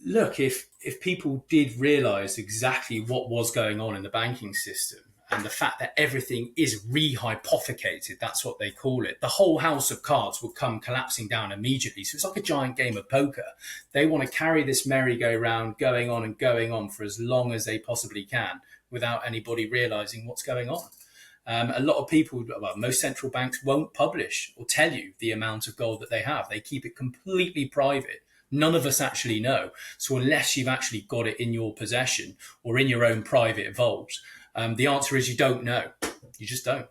look, if people did realise exactly what was going on in the banking system and the fact that everything is rehypothecated, that's what they call it, the whole house of cards would come collapsing down immediately. So it's like a giant game of poker. They want to carry this merry-go-round going on and going on for as long as they possibly can without anybody realising what's going on. A lot of people, well, most central banks won't publish or tell you the amount of gold that they have. They keep it completely private. None of us actually know. So unless you've actually got it in your possession or in your own private vault, the answer is you don't know. You just don't.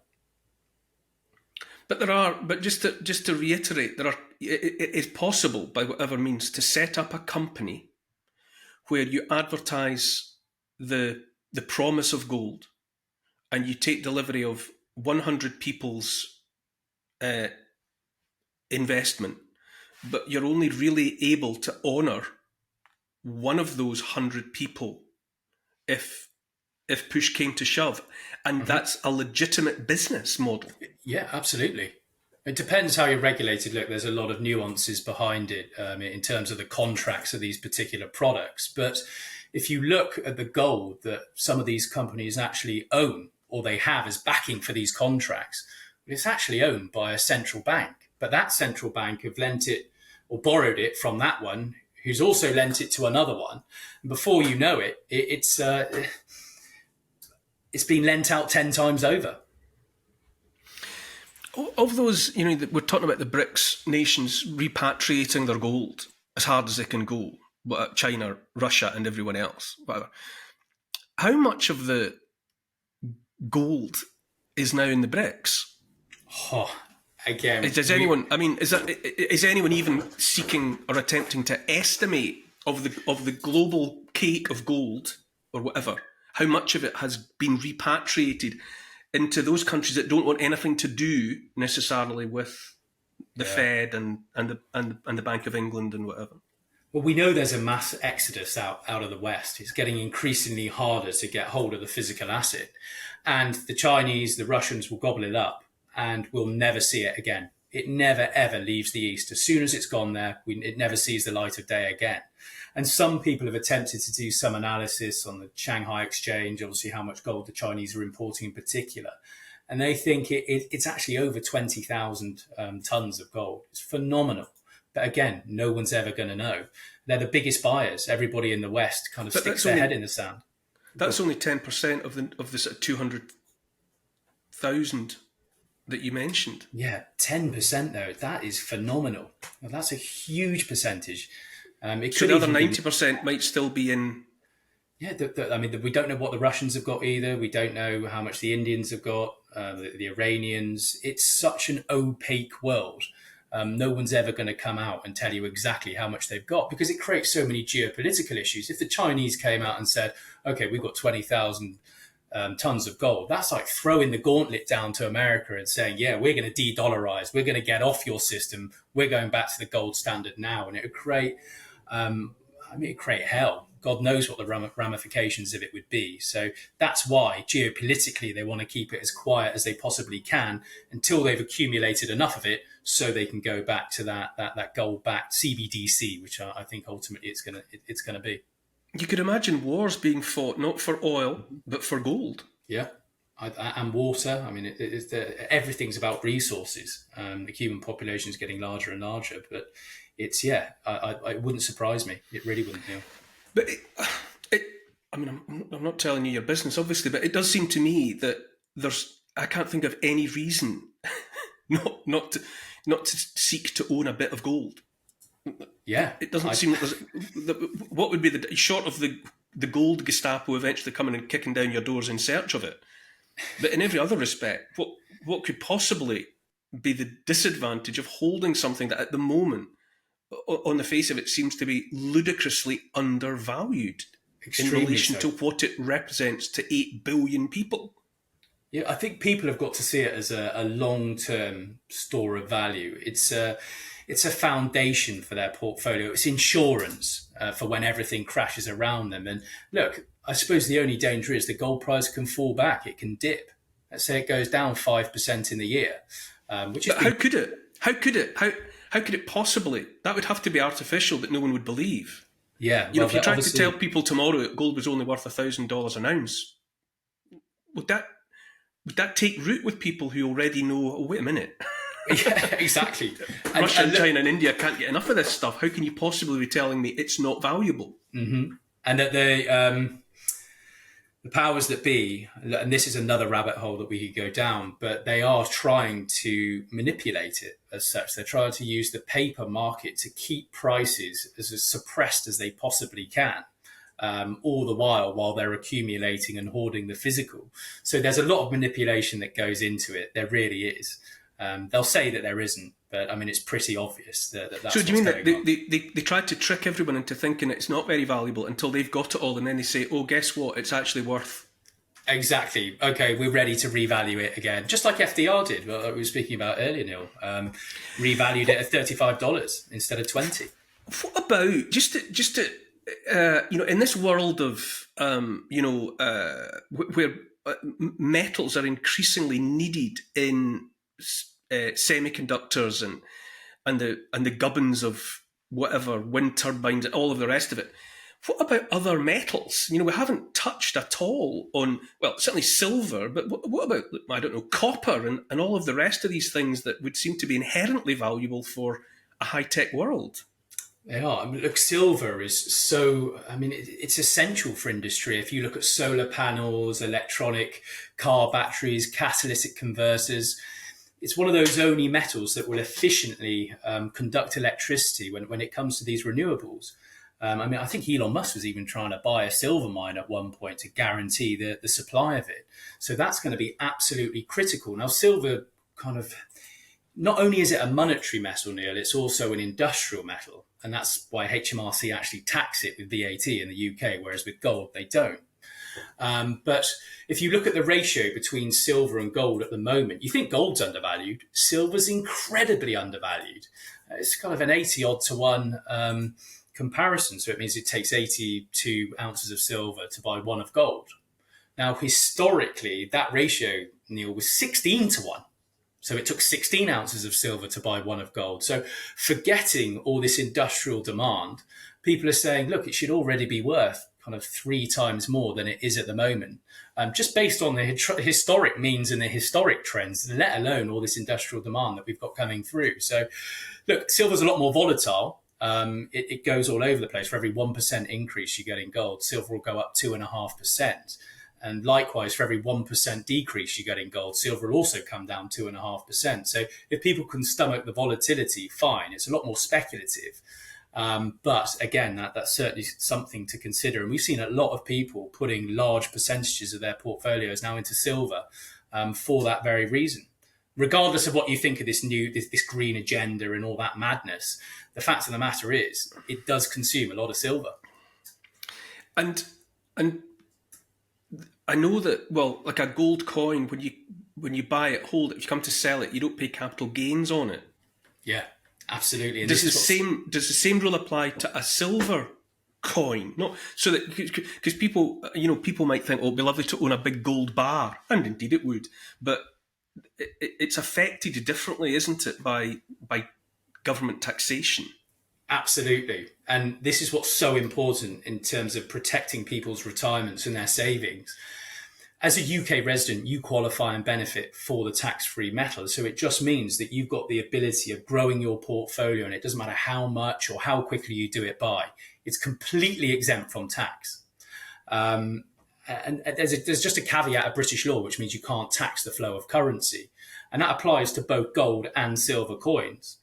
But just to reiterate, it is possible by whatever means to set up a company where you advertise the promise of gold, and you take delivery of 100 people's investment, but you're only really able to honour one of those 100 people if push came to shove, and that's a legitimate business model. Yeah, absolutely. It depends how you're regulated. Look, there's a lot of nuances behind it in terms of the contracts of these particular products. But if you look at the gold that some of these companies actually own or they have as backing for these contracts, it's actually owned by a central bank. But that central bank have lent it or borrowed it from that one, who's also lent it to another one. And before you know it, it's been lent out 10 times over. Of those, we're talking about the BRICS nations repatriating their gold as hard as they can go, China, Russia, and everyone else, whatever. How much of the gold is now in the BRICS? Oh, again, is anyone even seeking or attempting to estimate of the global cake of gold or whatever? How much of it has been repatriated into those countries that don't want anything to do necessarily with the Fed and the Bank of England and whatever? Well, we know there's a mass exodus out of the West. It's getting increasingly harder to get hold of the physical asset. And the Chinese, the Russians will gobble it up and we'll never see it again. It never, ever leaves the East. As soon as it's gone there, it never sees the light of day again. And some people have attempted to do some analysis on the Shanghai exchange, obviously how much gold the Chinese are importing in particular. And they think it's actually over 20,000 tons of gold. It's phenomenal. But again, no one's ever going to know. They're the biggest buyers. Everybody in the West kind of sticks their head in the sand. That's only 10% of the sort of 200,000 that you mentioned. Yeah, 10% though. That is phenomenal. Well, that's a huge percentage. So the other 90% might still be in. Yeah, we don't know what the Russians have got either. We don't know how much the Indians have got, the Iranians. It's such an opaque world. No one's ever going to come out and tell you exactly how much they've got because it creates so many geopolitical issues. If the Chinese came out and said, okay, we've got 20,000 tons of gold, that's like throwing the gauntlet down to America and saying, yeah, we're going to de-dollarize. We're going to get off your system. We're going back to the gold standard now. And it would create, it'd create hell. God knows what the ramifications of it would be. So that's why geopolitically they want to keep it as quiet as they possibly can until they've accumulated enough of it so they can go back to that gold-backed CBDC, which I think ultimately it's going to be. You could imagine wars being fought not for oil but for gold. Yeah, and water. I mean, everything's about resources. The human population is getting larger and larger, but it wouldn't surprise me. It really wouldn't. Yeah. But I'm not telling you your business, obviously, but it does seem to me that I can't think of any reason not to seek to own a bit of gold. Yeah, it doesn't seem like what would be the short of the the gold Gestapo eventually coming and kicking down your doors in search of it. But in every other respect, what could possibly be the disadvantage of holding something that at the moment, on the face of it, seems to be ludicrously undervalued in Extremely relation so. to what it represents to 8 billion people? Yeah, I think people have got to see it as a long-term store of value. It's a foundation for their portfolio. It's insurance for when everything crashes around them. And look, I suppose the only danger is the gold price can fall back. It can dip. Let's say it goes down 5% in the year, which has But how been, could it? How could it possibly? That would have to be artificial that no one would believe. yeah, You know, well, if you tried to tell obviously, people tomorrow that gold was only worth $1,000 an ounce, would that take root with people who already know? Oh, wait a minute. yeah, exactly. Russia and Look, China and India can't get enough of this stuff. How can you possibly be telling me it's not valuable? and that the powers that be, and this is another rabbit hole that we could go down, but they are trying to manipulate it as such. They're trying to use the paper market to keep prices as suppressed as they possibly can. All the while they're accumulating and hoarding the physical. So there's a lot of manipulation that goes into it. There really is. They'll say that there isn't, but I mean, it's pretty obvious that's So do you what's mean that going on. they tried to trick everyone into thinking it's not very valuable until they've got it all, and then they say, oh, guess what? It's actually worth. Exactly. Okay, we're ready to revalue it again, just like FDR did. What we were speaking about earlier, Neil. Revalued it at $35 instead of 20. What about in this world of where metals are increasingly needed in semiconductors and the gubbins of whatever wind turbines and all of the rest of it. What about other metals? You know, we haven't touched at all on, well, certainly silver, but what about, I don't know, copper and all of the rest of these things that would seem to be inherently valuable for a high-tech world? They are. I mean, look, silver is so, I mean, it's essential for industry. If you look at solar panels, electronic car batteries, catalytic converters, it's one of those only metals that will efficiently conduct electricity when it comes to these renewables. I mean, I think Elon Musk was even trying to buy a silver mine at one point to guarantee the supply of it. So that's going to be absolutely critical. Now, silver kind of, not only is it a monetary metal, Neil, it's also an industrial metal. And that's why HMRC actually tax it with VAT in the UK, whereas with gold, they don't. But if you look at the ratio between silver and gold at the moment, you think gold's undervalued. Silver's incredibly undervalued. It's kind of an 80 odd to 1 comparison. So it means it takes 82 ounces of silver to buy 1 of gold. Now, historically, that ratio, Neil, was 16 to 1. So it took 16 ounces of silver to buy 1 of gold. So forgetting all this industrial demand, people are saying, look, it should already be worth kind of 3 times more than it is at the moment, just based on the historic means and the historic trends, let alone all this industrial demand that we've got coming through. So look, silver's a lot more volatile. It goes all over the place. For every 1% increase you get in gold, silver will go up 2.5%. And likewise, for every 1% decrease you get in gold, silver will also come down 2.5%. So if people can stomach the volatility, fine. It's a lot more speculative. But again, that's certainly something to consider. And we've seen a lot of people putting large percentages of their portfolios now into silver for that very reason. Regardless of what you think of this green agenda and all that madness, the fact of the matter is it does consume a lot of silver. And I know that, well, like a gold coin, when you buy it, hold it, if you come to sell it, you don't pay capital gains on it. Yeah, absolutely. And Does the same rule apply to a silver coin? No, so that because people might think, oh, it'd be lovely to own a big gold bar, and indeed it would, but it's affected differently, isn't it, by government taxation? Absolutely. And this is what's so important in terms of protecting people's retirements and their savings. As a UK resident, you qualify and benefit for the tax-free metal. So it just means that you've got the ability of growing your portfolio, and it doesn't matter how much or how quickly you do it by. It's completely exempt from tax. And there's just a caveat of British law, which means you can't tax the flow of currency. And that applies to both gold and silver coins.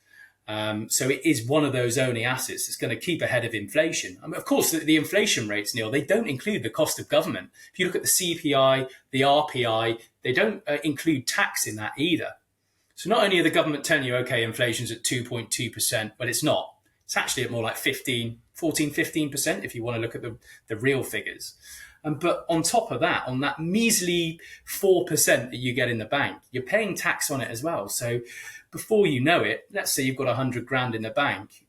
So it is one of those only assets that's going to keep ahead of inflation. I mean, of course, the inflation rates, Neil, they don't include the cost of government. If you look at the CPI, the RPI, they don't include tax in that either. So not only are the government telling you, okay, inflation's at 2.2%, but it's not. It's actually at more like 15% if you want to look at the real figures. But on top of that, on that measly 4% that you get in the bank, you're paying tax on it as well. So before you know it, let's say you've got 100 grand in the bank,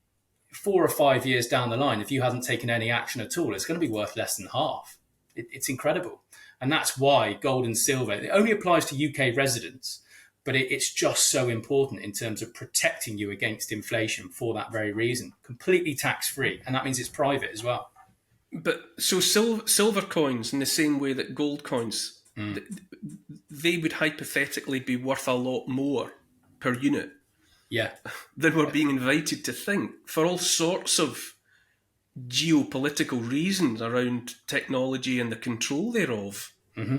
4 or 5 years down the line, if you haven't taken any action at all, it's going to be worth less than half. It's incredible. And that's why gold and silver, it only applies to UK residents, but it's just so important in terms of protecting you against inflation for that very reason. Completely tax-free. And that means it's private as well. But so silver coins, in the same way that gold coins, they would hypothetically be worth a lot more per unit Yeah. than we're being invited to think, for all sorts of geopolitical reasons around technology and the control thereof. Mm-hmm.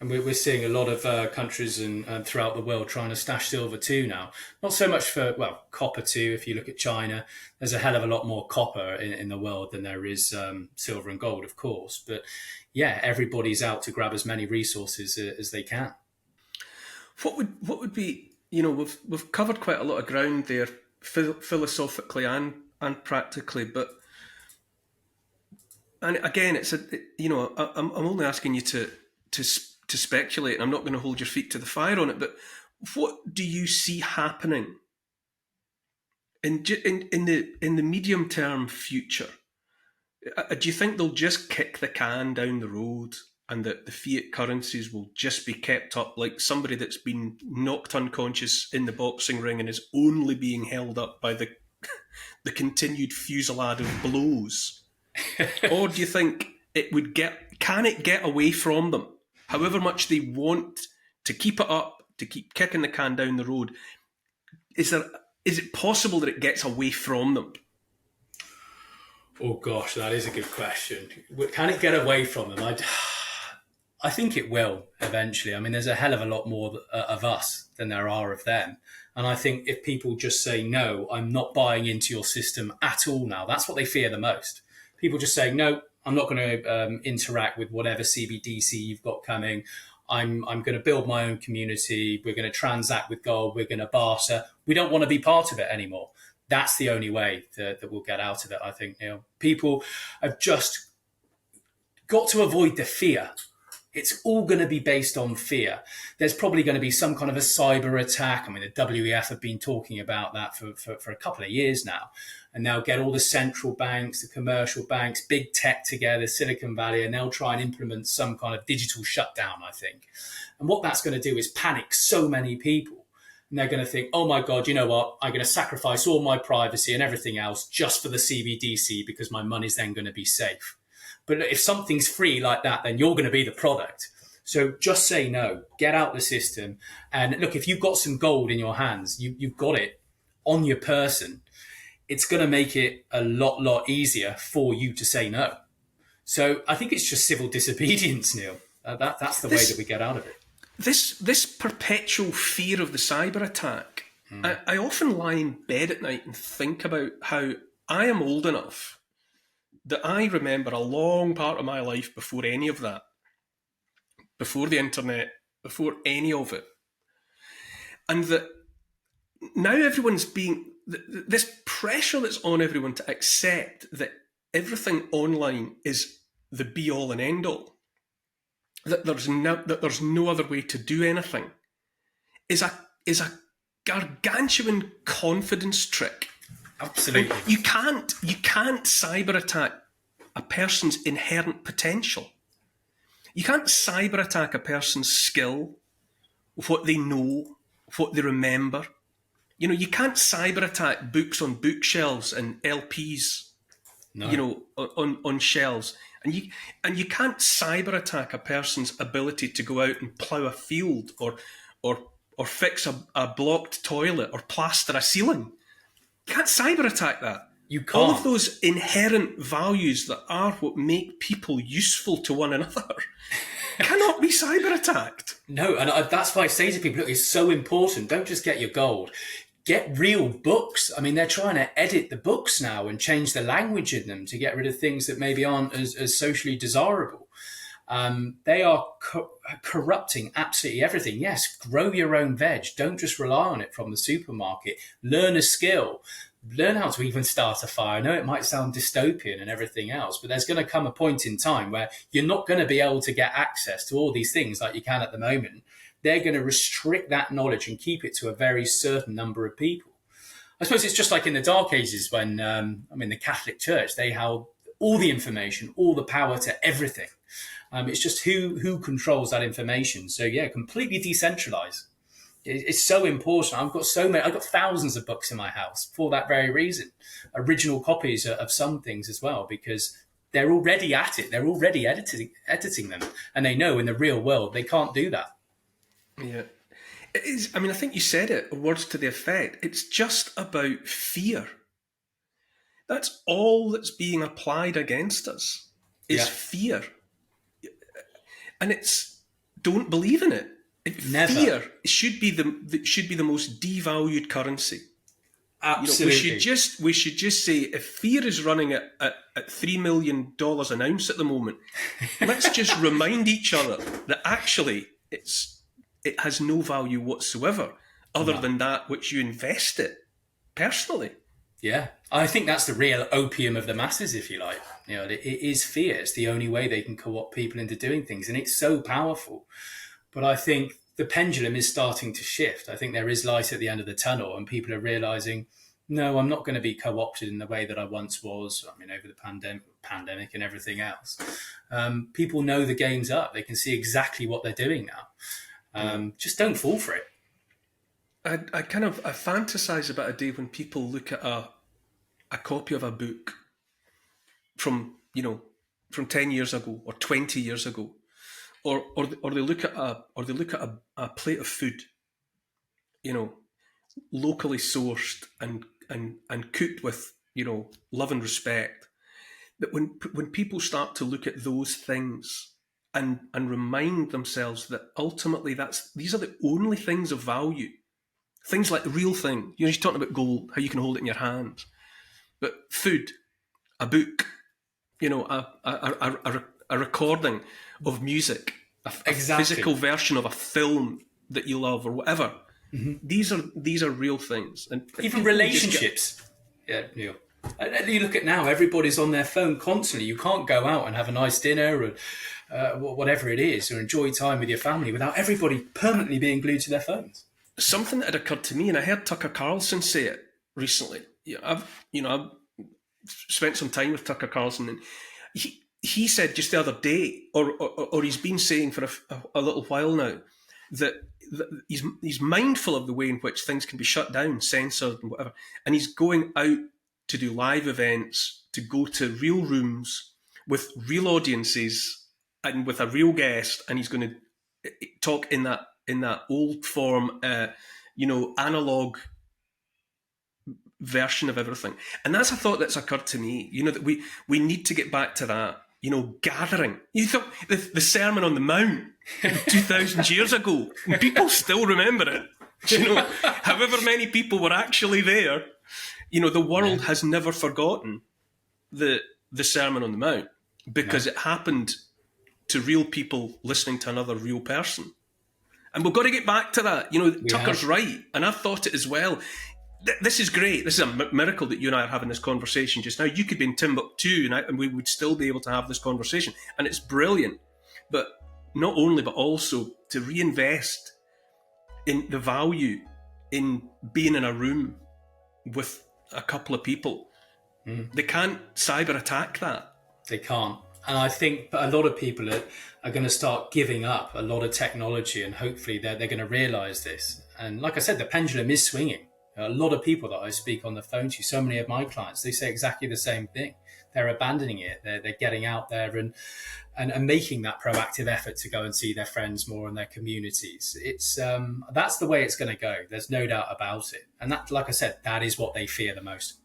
And we're seeing a lot of countries and throughout the world trying to stash silver too now. Not so much for, well, copper too. If you look at China, there's a hell of a lot more copper in the world than there is silver and gold, of course. But yeah, everybody's out to grab as many resources as they can. What would be, we've covered quite a lot of ground there, philosophically and practically, but, and again, I'm only asking you to speculate, and I'm not going to hold your feet to the fire on it, but what do you see happening in the medium term future? Do you think they'll just kick the can down the road, and that the fiat currencies will just be kept up like somebody that's been knocked unconscious in the boxing ring and is only being held up by the continued fusillade of blows? Or do you think can it get away from them? However much they want to keep it up, to keep kicking the can down the road, is it possible that it gets away from them? Oh gosh, that is a good question. Can it get away from them? I think it will eventually. I mean, there's a hell of a lot more of us than there are of them. And I think if people just say, no, I'm not buying into your system at all now, that's what they fear the most. People just saying, no, I'm not going to interact with whatever CBDC you've got coming. I'm going to build my own community. We're going to transact with gold. We're going to barter. We don't want to be part of it anymore. That's the only way that we'll get out of it, I think, Neil. People have just got to avoid the fear. It's all going to be based on fear. There's probably going to be some kind of a cyber attack. I mean, the WEF have been talking about that for a couple of years now. And they'll get all the central banks, the commercial banks, big tech together, Silicon Valley, and they'll try and implement some kind of digital shutdown, I think. And what that's going to do is panic so many people. And they're going to think, oh my God, you know what? I'm going to sacrifice all my privacy and everything else just for the CBDC because my money's then going to be safe. But if something's free like that, then you're going to be the product. So just say no, get out the system. And look, if you've got some gold in your hands, you've got it on your person, it's going to make it a lot easier for you to say no. So I think it's just civil disobedience, Neil. That's the way that we get out of it. This perpetual fear of the cyber attack. I often lie in bed at night and think about how I am old enough that I remember a long part of my life before any of that, before the internet, before any of it. And that now everyone's this pressure that's on everyone to accept that everything online is the be all and end all, that there's no other way to do anything, is a gargantuan confidence trick. Absolutely. You can't cyber attack a person's inherent potential. You can't cyber attack a person's skill, what they know, what they remember. You can't cyber attack books on bookshelves and LPs, No. on shelves. And you can't cyber attack a person's ability to go out and plough a field or fix a blocked toilet or plaster a ceiling. You can't cyber attack that. You can't. All of those inherent values that are what make people useful to one another cannot be cyber attacked. No, and that's why I say to people, look, it's so important. Don't just get your gold. get real books. I mean, they're trying to edit the books now and change the language in them to get rid of things that maybe aren't as socially desirable. They are corrupting absolutely everything. Yes, grow your own veg. Don't just rely on it from the supermarket. Learn a skill. Learn how to even start a fire. I know it might sound dystopian and everything else, but there's going to come a point in time where you're not going to be able to get access to all these things like you can at the moment. They're going to restrict that knowledge and keep it to a very certain number of people. I suppose it's just like in the Dark Ages when, the Catholic Church, they held all the information, all the power to everything. It's just who controls that information. So yeah, completely decentralized. It's so important. I've got thousands of books in my house for that very reason. Original copies of some things as well, because they're already at it. They're already editing them, and they know in the real world they can't do that. Yeah. It is, I mean, I think you said it, words to the effect. It's just about fear. That's all that's being applied against us is fear. And it's, don't believe in it. Never. Fear should be the most devalued currency. Absolutely. We should just say, if fear is running at $3 million an ounce at the moment, let's just remind each other that actually it has no value whatsoever other than that which you invest it personally. Yeah, I think that's the real opium of the masses, if you like. It is fear. It's the only way they can co-opt people into doing things, and it's so powerful. But I think the pendulum is starting to shift. I think there is light at the end of the tunnel, and people are realizing, no, I'm not going to be co-opted in the way that I once was. I mean, over the pandemic and everything else. People know the game's up. They can see exactly what they're doing now. Just don't fall for it. I fantasize about a day when people look at a copy of a book from 10 years ago or 20 years ago, or they look at a plate of food, locally sourced and cooked with love and respect. That when people start to look at those things and remind themselves that ultimately these are the only things of value. Things like the real thing. You're talking about gold, how you can hold it in your hands. But food, a book, a recording of music, a physical version of a film that you love or whatever. Mm-hmm. These are real things. And even relationships. Yeah, Neil. You look at now, everybody's on their phone constantly. You can't go out and have a nice dinner or whatever it is, or enjoy time with your family without everybody permanently being glued to their phones. Something that had occurred to me, and I heard Tucker Carlson say it recently. I've spent some time with Tucker Carlson, and he said just the other day, or he's been saying for a little while now, that he's mindful of the way in which things can be shut down, censored, and whatever, and he's going out to do live events, to go to real rooms with real audiences and with a real guest, and he's going to talk in that old form, analog version of everything. And that's a thought that's occurred to me, that we need to get back to that, gathering. You thought the Sermon on the Mount 2,000 years ago, people still remember it. However many people were actually there, the world has never forgotten the Sermon on the Mount because it happened to real people listening to another real person. And we've got to get back to that. Tucker's right. And I've thought it as well. This is great. This is a miracle that you and I are having this conversation just now. You could be in Timbuktu and we would still be able to have this conversation. And it's brilliant. But not only, but also to reinvest in the value in being in a room with a couple of people. They can't cyber attack that. They can't. And I think a lot of people are going to start giving up a lot of technology, and hopefully they're going to realise this. And like I said, the pendulum is swinging. A lot of people that I speak on the phone to, so many of my clients, they say exactly the same thing. They're abandoning it. They're getting out there and making that proactive effort to go and see their friends more in their communities. It's that's the way it's going to go. There's no doubt about it. And that, like I said, that is what they fear the most.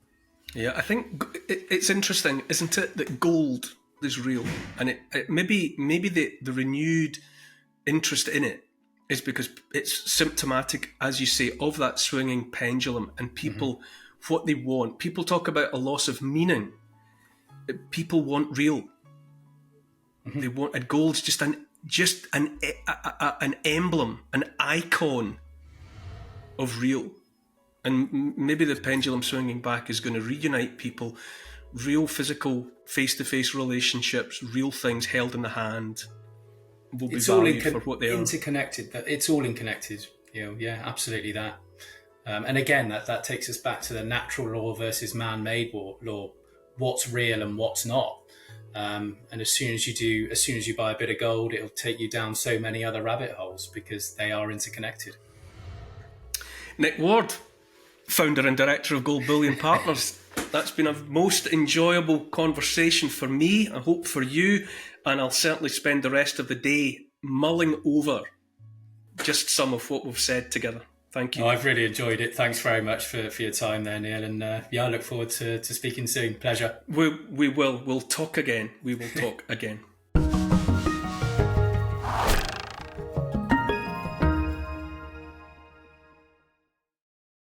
Yeah, I think it's interesting, isn't it, that gold is real, and it maybe the renewed interest in it is because it's symptomatic, as you say, of that swinging pendulum, and people, what they want. People talk about a loss of meaning. People want real. They want, and gold's just an emblem, an icon of real. And maybe the pendulum swinging back is going to reunite people, real physical face-to-face relationships, real things held in the hand will be valued for what they are. Interconnected. It's all interconnected. Yeah, absolutely that. And again, that takes us back to the natural law versus man-made law. What's real and what's not. And as soon as you buy a bit of gold, it'll take you down so many other rabbit holes because they are interconnected. Nick Ward, founder and director of Gold Bullion Partners. That's been a most enjoyable conversation for me, I hope for you, and I'll certainly spend the rest of the day mulling over just some of what we've said together. Thank you. I've really enjoyed it. Thanks very much for your time there, Neil. And I look forward to speaking soon. Pleasure. We will. We'll talk again. We will talk again.